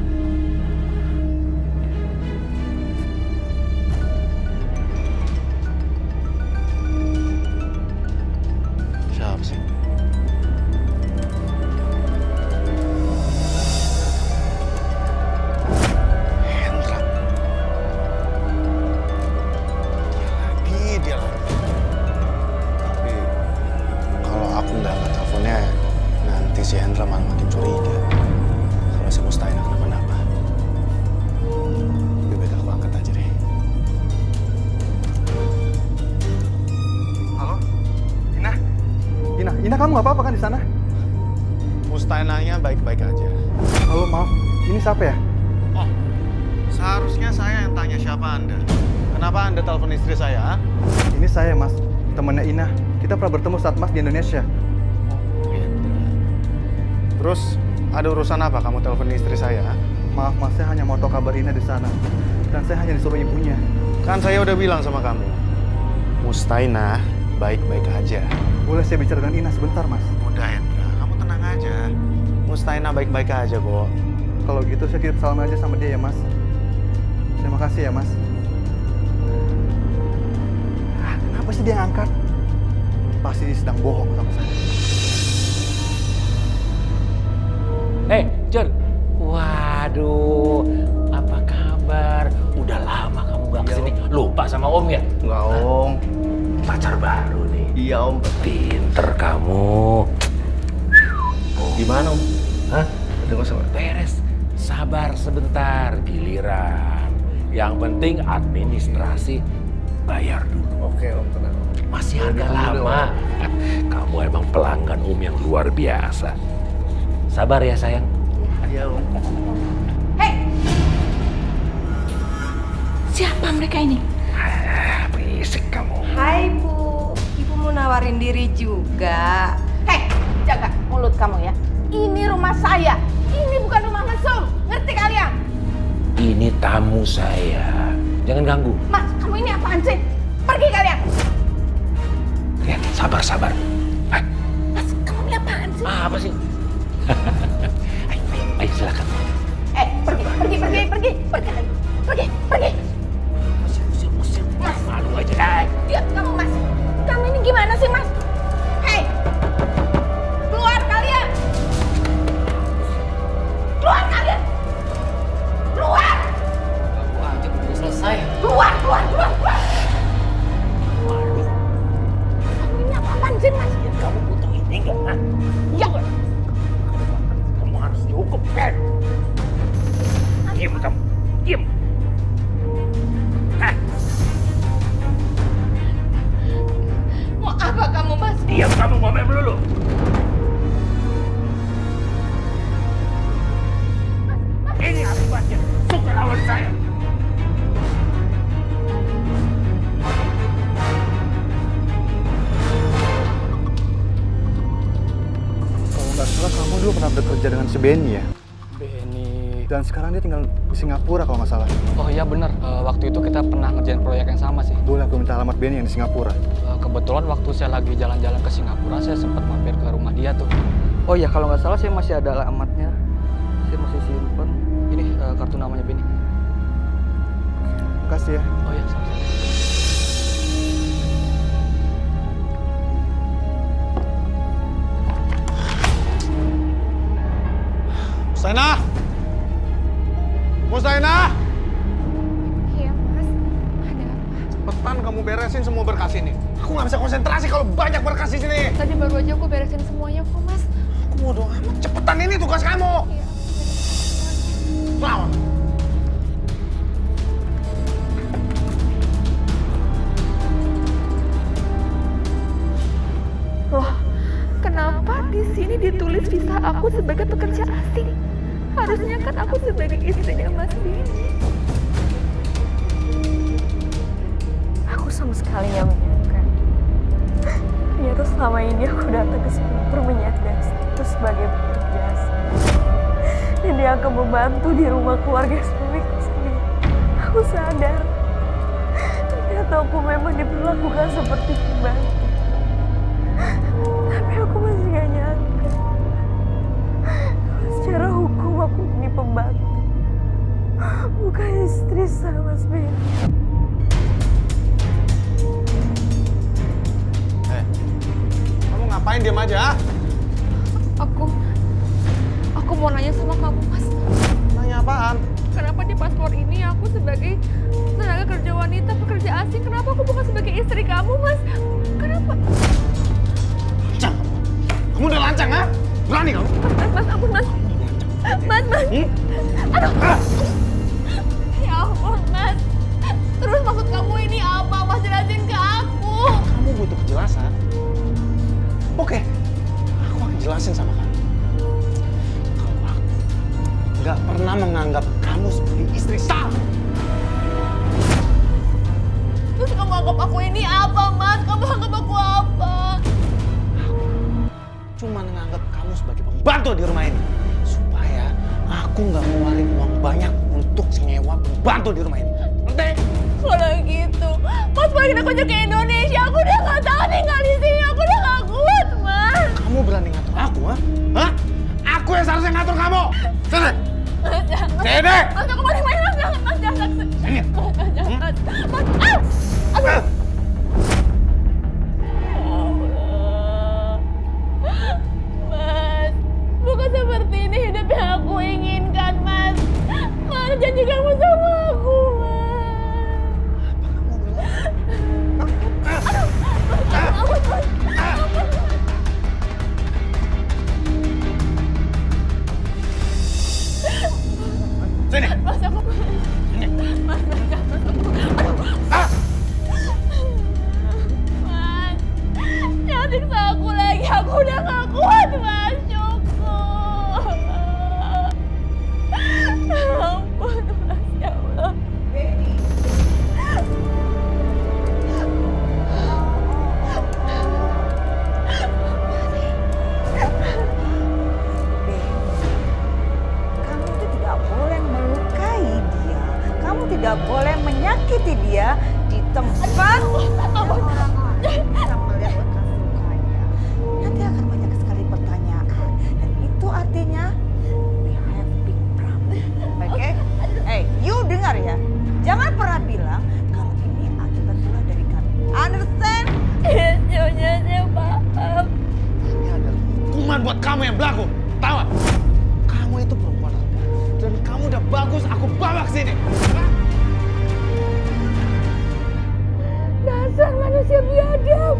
Siapa sih? Dia lagi. Tapi kalau aku nggak angkat teleponnya, nanti si Hendra malah makin curiga. Kalau si Mustahil kenapa-napa. Lebih baik aku angkat aja deh. Halo, Ina? Ina kamu nggak apa-apa kan di sana? Mustainanya baik-baik aja. Halo, maaf, ini siapa ya? Oh, seharusnya saya yang tanya siapa Anda. Kenapa Anda telepon istri saya? Ini saya, Mas, temannya Ina. Kita pernah bertemu saat Mas di Indonesia. Oh, Hendra. Terus ada urusan apa kamu telepon istri saya? Maaf mas, saya hanya mau tahu kabar Ina di sana. Dan saya hanya disuruh ibunya. Kan saya udah bilang sama kamu, Mustaina baik-baik aja. Boleh saya bicara dengan Ina sebentar mas? Udah Hendra, kamu tenang aja. Mustaina baik-baik aja kok. Kalau gitu saya titip salam aja sama dia ya mas. Terima kasih ya mas. Kenapa sih dia ngangkat? Pasti dia sedang bohong sama saya. John. Waduh, apa kabar? Udah lama kamu gak kesini. Lupa sama Om ya? Enggak om. Pacar baru nih. Iya om. Pinter kamu. Gimana om? Hah? Ada masalah? Beres. Sabar sebentar, giliran. Yang penting administrasi bayar dulu. Oke om, tenang. Masih agak lama. Kamu emang pelanggan Om yang luar biasa. Sabar ya sayang. Iya om. Hei! Siapa mereka ini? Berisik kamu. Hai Bu, Ibu mau nawarin diri juga. Hei, jaga mulut kamu ya. Ini rumah saya. Ini bukan rumah mesum. Ngerti kalian? Ini tamu saya. Jangan ganggu. Mas, kamu ini apaan sih? Pergi kalian. Ya, sabar. Mas, kamu ini apaan sih? Apa sih? Ayo silakan. Pergi. Usir. Mas. Malu aja. Diam kamu, Mas. Kamu ini gimana sih, Mas? Hei! Keluar kalian! Keluar kalian! Keluar! Ganggu aja udah selesai. Keluar! Malu. Kamu ini apaan sih, Mas? Kamu butuh ini enggak? Ya. Kamu harus dihukum, kan? Diam kamu. Diam. Mau apa kamu, Mas? Diam kamu, ngomel dulu. Ini akibatnya. Suka lawan saya. Kalau nggak salah kamu dulu pernah bekerja dengan si Benny ya? Benny. Dan sekarang dia tinggal di Singapura kalau nggak salah. Oh iya benar. Waktu itu kita pernah ngerjain proyek yang sama sih. Boleh aku minta alamat Benny yang di Singapura? Kebetulan waktu saya lagi jalan-jalan ke Singapura, saya sempat mampir ke rumah dia tuh. Oh iya, kalau nggak salah saya masih ada alamatnya. Saya masih simpen. Ini kartu namanya Benny. Makasih ya. Oh iya, sama-sama. Mustaina! Iya, Mas. Ada apa? Cepetan kamu beresin semua berkas ini. Aku nggak bisa konsentrasi kalau banyak berkas di sini. Tadi baru aja aku beresin semuanya kok, Mas. Aku bodo amat. Cepetan, ini tugas kamu. Iya. Lawan. Loh, kenapa di sini ditulis visa aku sebagai pekerja asing? Harusnya kan aku sebagai istrinya Mas Benny. Aku sama sekali nggak menyangka. Ternyata selama ini aku datang ke Singapura menyandang status sebagai pekerja asing. Dan dia akan membantu di rumah keluarga suamiku sendiri. Aku sadar. Ternyata aku memang diperlakukan seperti pembantu. Tapi aku masih gak nyangka. Secara hukum aku ini pembantu. Bukan istri sama Mas Benny. Kamu ngapain diam aja? Aku mau nanya sama kamu, Mas. Nanya apaan? Kenapa di paspor ini aku sebagai tenaga kerja wanita pekerja asing? Kenapa aku bukan sebagai istri kamu, Mas? Kenapa? Lancang kamu. Kamu udah lancang, ha? Berani kamu? Mas, ampun, Mas. Mas. Aduh. Ya ampun, Mas. Terus maksud kamu ini apa? Mas, jelasin ke aku. Kamu butuh kejelasan. Oke, aku akan jelasin sama kamu. Kalau aku nggak pernah menganggap kamu sebagai istri sah. Terus kamu anggap aku ini apa, Mas? Kamu anggap aku apa? Cuma menganggap kamu sebagai pembantu. pembantu di rumah ini. Supaya aku nggak ngeluarin uang banyak untuk nyewa pembantu di rumah ini. Ngerti? Kalau gitu, Mas balikin aku aja ke Indonesia. Aku udah gak tahu tinggal di sini. Aku udah gak kuat, Mas. Kamu berani ngatur aku, ha? Hah? Aku yang seharusnya ngatur kamu. Sini. Mas, jangan. Sini. Mas, aku main-main, Mas. Jangan, Mas. Jangan. Sini. Mas, jangan, Mas. Mas, aduh. Mas, bukan seperti ini hidup yang aku inginkan, Mas. Mana janji kamu sama aku, Mas? Sini. Mas, aku... Mas, jangan. Mas, jangan siksa aku lagi. Aku udah gak kuat, Mas. Cukup. Ampun, Mas. Ya Allah. Kamu itu tidak boleh melukai dia. Kamu tidak boleh menyakiti dia di tempat orang lain bisa melihat bekas lukanya. Nanti akan banyak sekali pertanyaan. Dan itu artinya we have big problem. Oke? Hey, you dengar ya. Jangan pernah bilang kalau ini akibat pula dari kami. Understand? Nyonya, saya paham. Ini adalah hukuman buat kamu yang berlaku. Tahu nggak? Kamu itu perempuan rendah. Dan kamu udah bagus aku bawa ke sini. Hah? Dasar manusia biadab.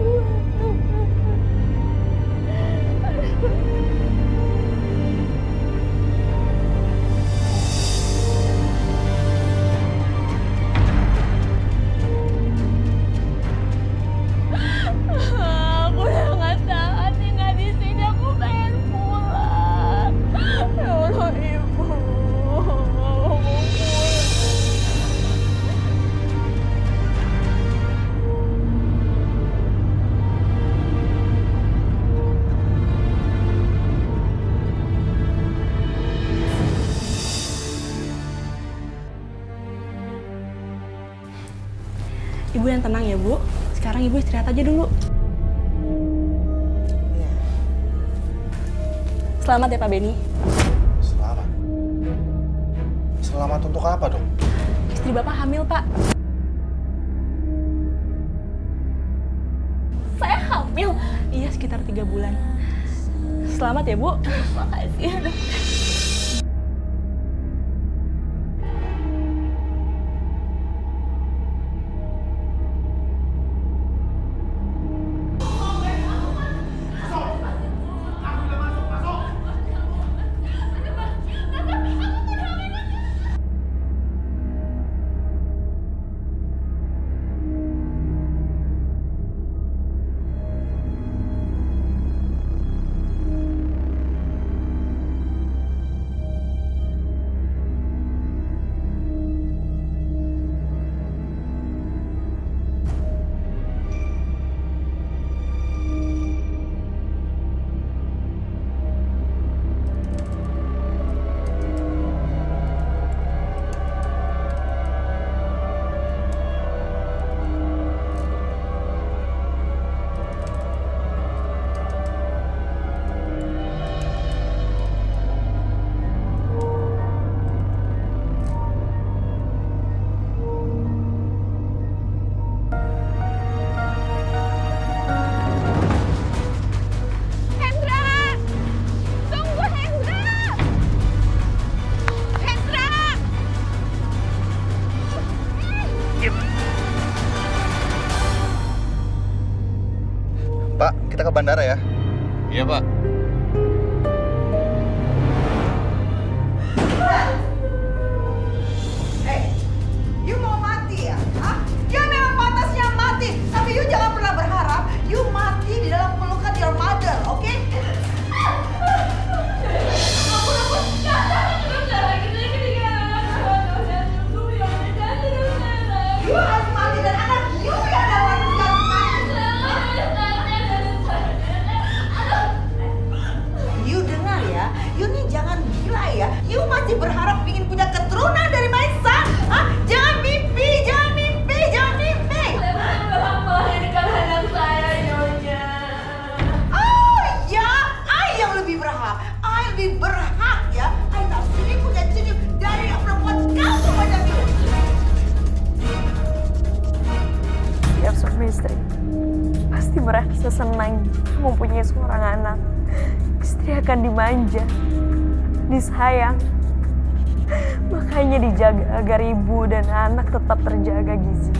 Aku udah gak tahan tinggal di sini. Aku pengen pulang. Ya Allah, Ibu. Aku mau pulang. Ibu yang tenang ya, Bu. Sekarang Ibu istirahat aja dulu. Selamat ya, Pak Benny. Selamat. Selamat untuk apa, dong? Istri Bapak hamil, Pak. Saya hamil. Iya, sekitar 3 bulan. Selamat ya, Bu. Makasih ya, Dok. Pak, kita ke bandara ya. Iya, Pak. You mau mati ya? Hah? You memang pantasnya mati. Tapi you jangan pernah berharap you mati di dalam pelukan your mother, oke? You harus mati dan anak you yang dapat mati. pasti merasa senang mempunyai seorang anak. Istri akan dimanja, disayang. Makanya dijaga agar ibu dan anak tetap terjaga gizi.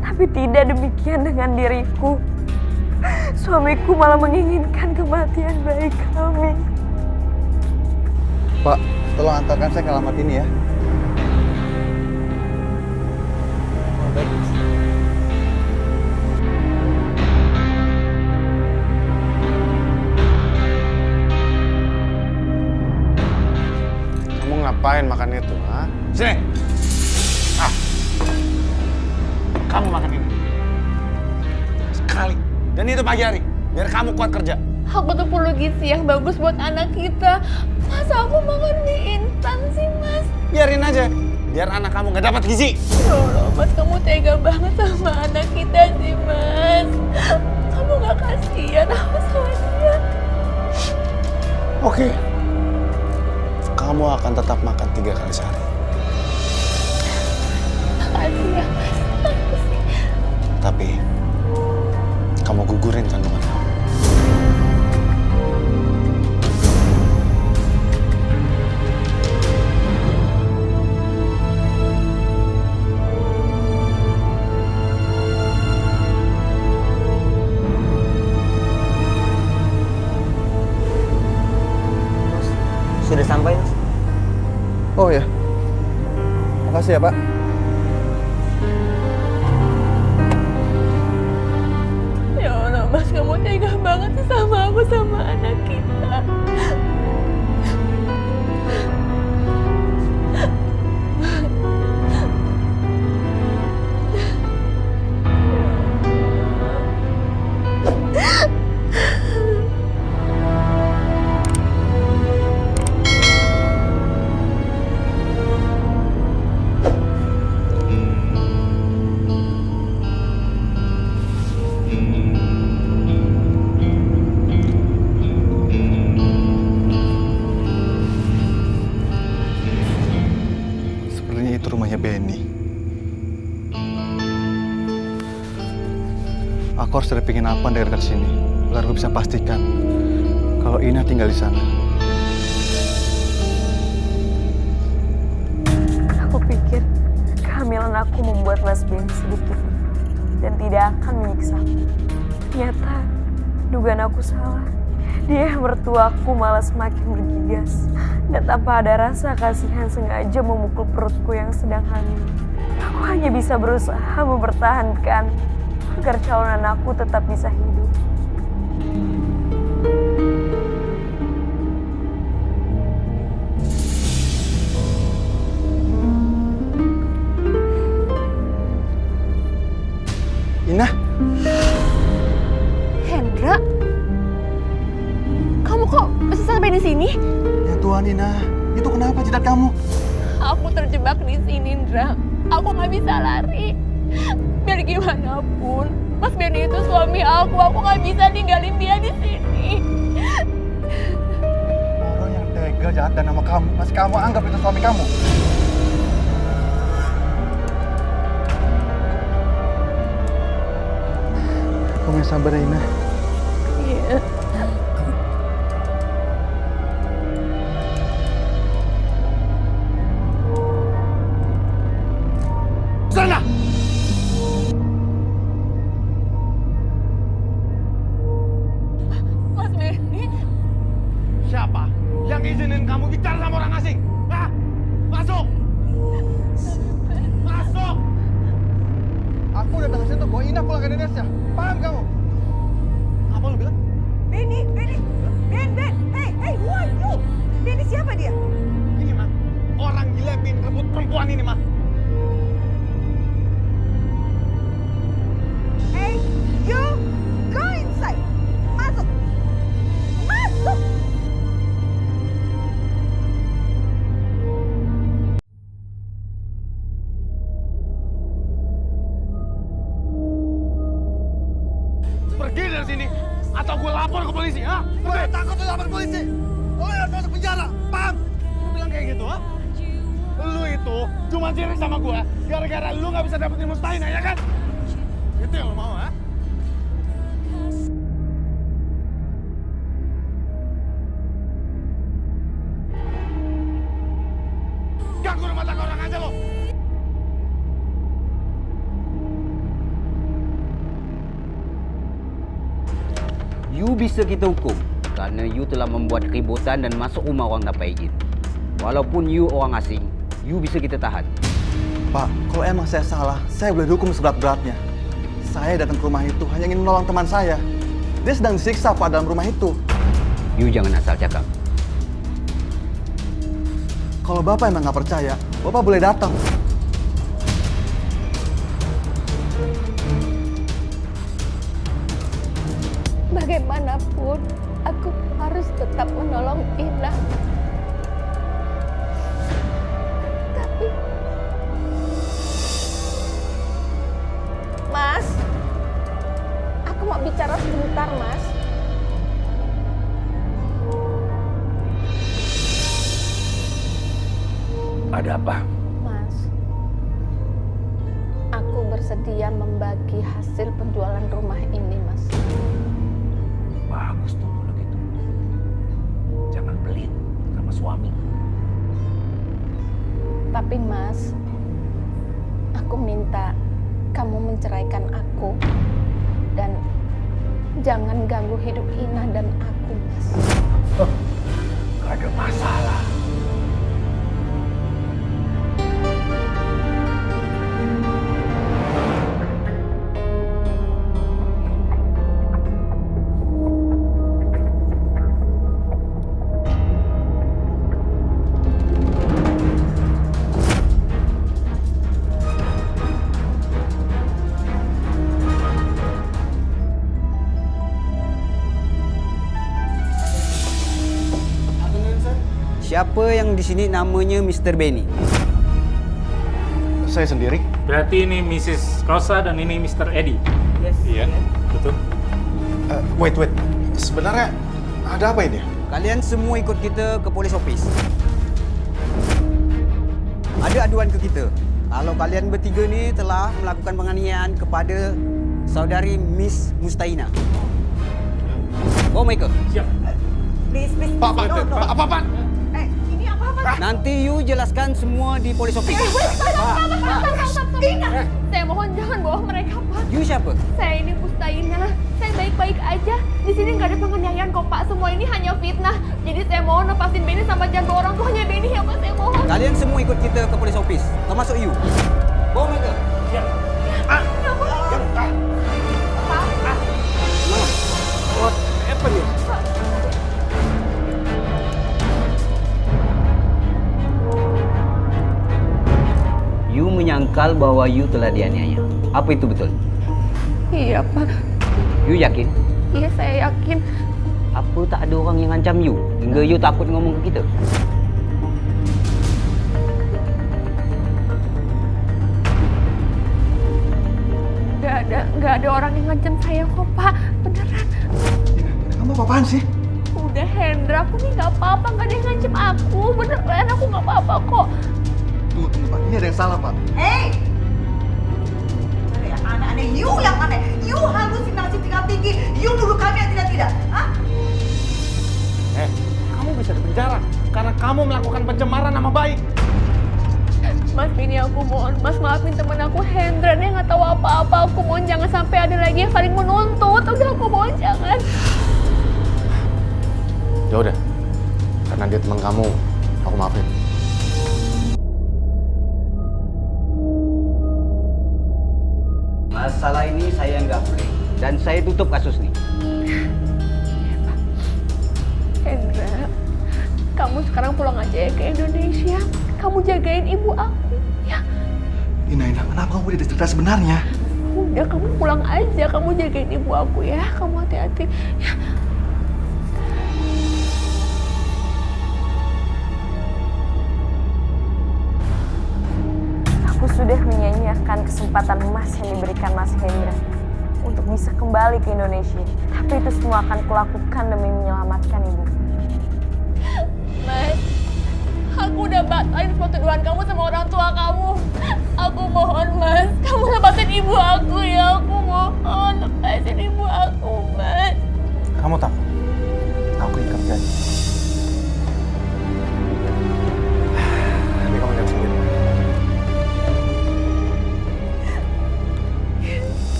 Tapi tidak demikian dengan diriku. Suamiku malah menginginkan kematian bayi kami. Pak, tolong antarkan saya ke alamat ini ya. Kamu ngapain makan itu, ha? Sini! Ah! Kamu makan ini. Sekali. Dan itu pagi hari, biar kamu kuat kerja. Aku tuh perlu gizi yang bagus buat anak kita. Masa aku makan mie instan sih, Mas? Biarin aja, biar anak kamu nggak dapat gizi. Ya Allah, Mas, kamu tega banget sama anak kita sih, Mas. Kamu nggak kasihan apa sama dia? Oke. Kamu akan tetap makan 3 kali sehari. Makasih ya, Mas. Makasih. Tapi, kamu gugurin kandungan kamu. Sudah sampai, Mas. Oh ya, makasih ya Pak. Ya Allah, Mas, kamu tega banget sih sama aku, sama anak kita. Sepertinya itu rumahnya Benny. Aku harus cari penginapan dekat sini, agar aku bisa pastikan kalau Ina tinggal di sana. Aku pikir kehamilan aku membuat Mas Benny sedikit dan tidak akan menyiksa. Ternyata dugaan aku salah. Dia mertuaku malah semakin bergigas dan tanpa ada rasa kasihan sengaja memukul perutku yang sedang hamil. Aku hanya bisa berusaha mempertahankan agar calon anakku tetap bisa hidup. Ina, Hendra, kamu kok bisa sampai di sini? ya Tuhan Ina, itu kenapa jidat kamu? Aku terjebak di sini, Indra. Aku nggak bisa lari. Biar gimana pun, Mas Benny itu suami aku. Aku nggak bisa ninggalin dia di sini. Orang yang tega jahat dan nama kamu, masih kamu anggap itu suami kamu. Kamu yang sabar ya Ina. Iya. Sana! Mas Benny, Siapa yang izinin kamu bicara sama orang asing? Hah? Masuk! Masuk! Aku udah kasih tuh bahwa Ina pulang ke Indonesia. Paham kamu? Apa lu bilang? Benny, Ben, hey, who are you? Benny siapa dia? Ini mah, orang gila bin rebut perempuan ini mah. Hey, you go inside. Masuk. Pergi dari sini, atau gue lapor ke polisi, ha? Gue takut lu lapor polisi. Lo harus masuk penjara, paham? Lu bilang kayak gitu, ha? Lu itu cuma sirik sama gue, gara-gara lu gak bisa dapetin Mustaina, ya kan? Itu yang lu mau, ha? You bisa kita hukum karena you telah membuat keributan dan masuk rumah orang tanpa izin. Walaupun you orang asing, you bisa kita tahan. Pak, kalau emang saya salah, saya boleh dihukum seberat-beratnya. Saya datang ke rumah itu hanya ingin menolong teman saya. Dia sedang disiksa, Pak, dalam rumah itu. You jangan asal cakap. Kalau Bapak emang nggak percaya, Bapak boleh datang. Bagaimanapun, aku harus tetap menolong Ina. Tapi, Mas, aku mau bicara sebentar, Mas. Ada apa? Mas, aku bersedia membagi hasil penjualan rumah ini, Mas. Bagus tuh kalau gitu. Jangan pelit sama suami. Tapi Mas, aku minta kamu menceraikan aku dan jangan ganggu hidup Ina dan aku, Mas. Gak ada masalah. Siapa yang di sini namanya Mr. Benny? Saya sendiri. Berarti ini Mrs. Rosa dan ini Mr. Eddie? Yes. Iya, betul. Wait. Sebenarnya ada apa ini? Kalian semua ikut kita ke polis office. Ada aduan ke kita. Kalau kalian bertiga ni telah melakukan penganiayaan kepada saudari Miss Mustaina. Bawa mereka. Siap. Please. Pak, apa? Ini apa? Nanti you jelaskan semua di polis office. Ina, saya mohon jangan bawa mereka, Pak. You siapa? Saya ini Mustaina. Saya baik-baik aja. Di sini nggak ada penganiayaan kok, Pak. Semua ini hanya fitnah. Jadi saya mohon lepasin Benny sama jaga orang tuanya Benny ya, Pak. Saya mohon. Kalian semua ikut kita ke polis office, termasuk you. Bawa mereka. Siap. What happened? You menyangkal bahwa you telah dianiaya. Apa itu betul? Iya, Pak. You yakin? Iya, saya yakin. Apa tak ada orang yang ngancam you hingga you takut ngomong ke kita? Nggak ada orang yang ngancam saya kok, Pak. Beneran. Kamu apaan sih? Udah, Hendra, aku nih nggak apa-apa. Nggak ada yang ngancam aku. Beneran, aku nggak apa-apa kok. Tunggu, Pak. Ini ada yang salah, Pak. Hey! Cari yang aneh-aneh. You yang aneh. You halusinasi tingkat tinggi. You dulu kami yang tidak-tidak. Hah? Kamu bisa dipenjara karena kamu melakukan pencemaran nama baik. Mas Benny, aku mohon, Mas maafin temen aku Hendra, dia nggak tahu apa-apa. Aku mohon jangan sampai ada lagi yang saling menuntut. Udah, aku mohon jangan. Ya udah, karena dia teman kamu, aku maafin. Masalah ini saya nggak boleh dan saya tutup kasus ini. Hendra, kamu sekarang pulang aja ya ke Indonesia. Kamu jagain ibu aku, ya. Ina, kenapa kamu tidak cerita sebenarnya? Udah, kamu pulang aja. Kamu jagain ibu aku ya. Kamu hati-hati. Ya. Aku sudah menyanyiakan kesempatan emas yang diberikan Mas Hendra untuk bisa kembali ke Indonesia. Tapi itu semua akan kulakukan demi menyelamatkan ibu. Mas, aku udah batalin semua tuduhan kamu sama orang tua kamu. Aku mohon, Mas, kamu lepasin ibu aku ya. Aku mohon, lepasin ibu aku, Mas. Kamu takut? Aku ingin kerjanya. Ini kamu jangan sendiri.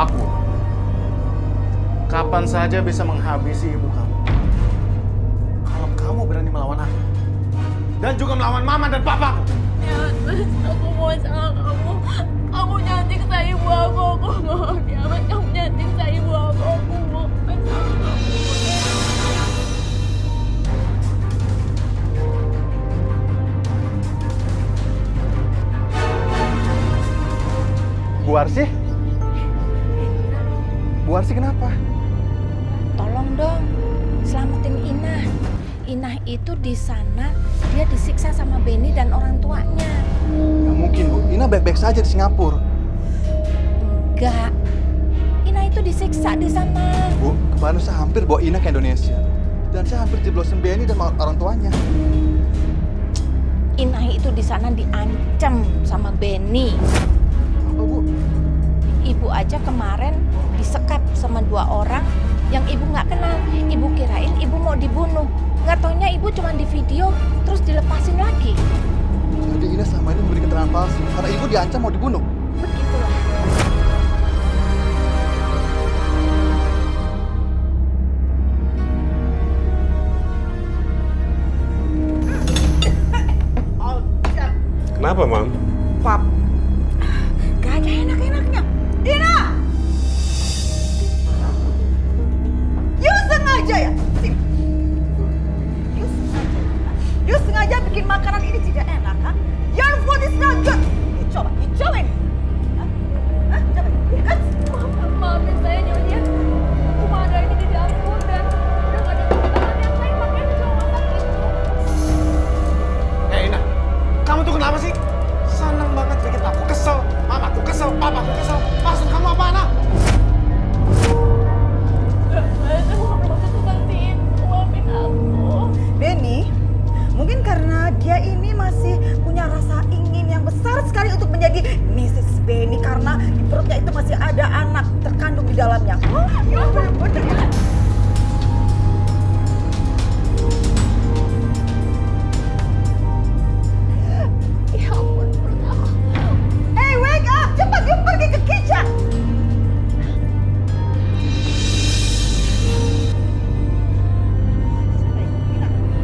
Aku kapan saja bisa menghabisi ibu kamu. Kalau kamu berani melawan aku dan juga melawan mama dan papaku. Jangan, Mas. Aku mohon sama kamu. Kamu jangan siksa ibu aku. Aku mohon ya, Mas. Kamu jangan siksa ibu aku. Aku mohon sama kamu. Bu Arsy? Bu Arsy kenapa? Tolong dong, selamatin Inah. Inah itu di sana, dia disiksa sama Benny dan orang tuanya. Nggak mungkin, Bu. Ina baik-baik saja di Singapura. Enggak, Inah itu disiksa di sana. Bu, kemarin saya hampir bawa Ina ke Indonesia. Dan saya hampir jeblosin Benny dan orang tuanya. Inah itu di sana diancam sama Benny. Apa, Bu? Ibu aja kemarin disekap sama 2 orang yang ibu nggak kenal. Ibu kirain ibu mau dibunuh. Nggak taunya ibu cuma di video terus dilepasin lagi. Jadi Ina selama ini memberi keterangan palsu karena ibu diancam mau dibunuh. Begitulah. Kenapa, Mam? Pap, gak ada enak-enaknya. Dina! You sengaja ya? Sini. You sengaja bikin makanan ini tidak enak, ha? Your food is not good. Coba ini. Hah? Coba, kan? Maafin saya, Nyonya. Cuma ada ini di dapur dan udah gak ada makanan yang lain. Makanya saya cuma masak itu. Ina, kamu tuh kenapa sih? Seneng banget bikin aku kesel. Mamaku kesel, papaku kesel. Maksud kamu apa, Ana? Benny, mungkin karena dia ini masih punya rasa ingin yang besar sekali untuk menjadi Mrs. Benny karena di perutnya itu masih ada anak terkandung di dalamnya. Oh, ya bener ya. Ya ampun, perut aku. Hey, wake up! Cepat, yuk pergi ke kitchen!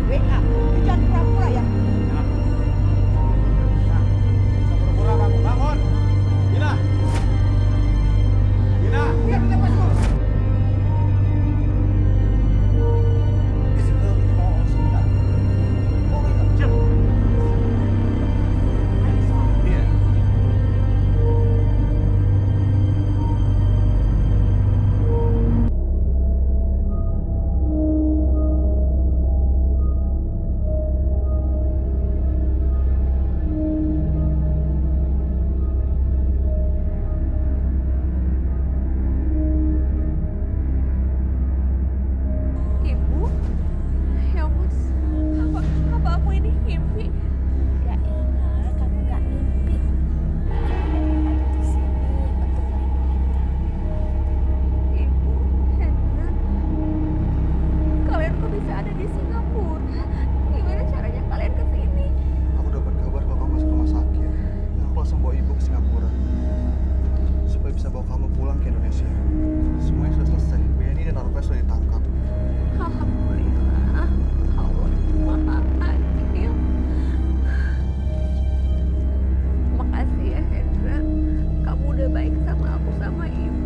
Wake up! Jangan pura-pura ya. Pura-pura kamu bangun. Ina! Ina! Biar kita masuk. Ibu? Ya ampun, apa aku ini mimpi? Enggak, Inah, kamu nggak mimpi. Kamu ada di sini untuk melindungi Ibu, Hendra, kalian kok bisa ada di Singapura? Gimana caranya kalian ke sini? Aku dapat kabar kalau kamu masuk rumah sakit. Dan aku langsung bawa ibu ke Singapura. Supaya bisa bawa kamu pulang ke Indonesia. Semuanya sudah selesai. Benny dan orang tua sudah ditangkap. Alhamdulillah, Allah maha adil. Makasih ya Hendra, kamu udah baik sama aku sama ibu.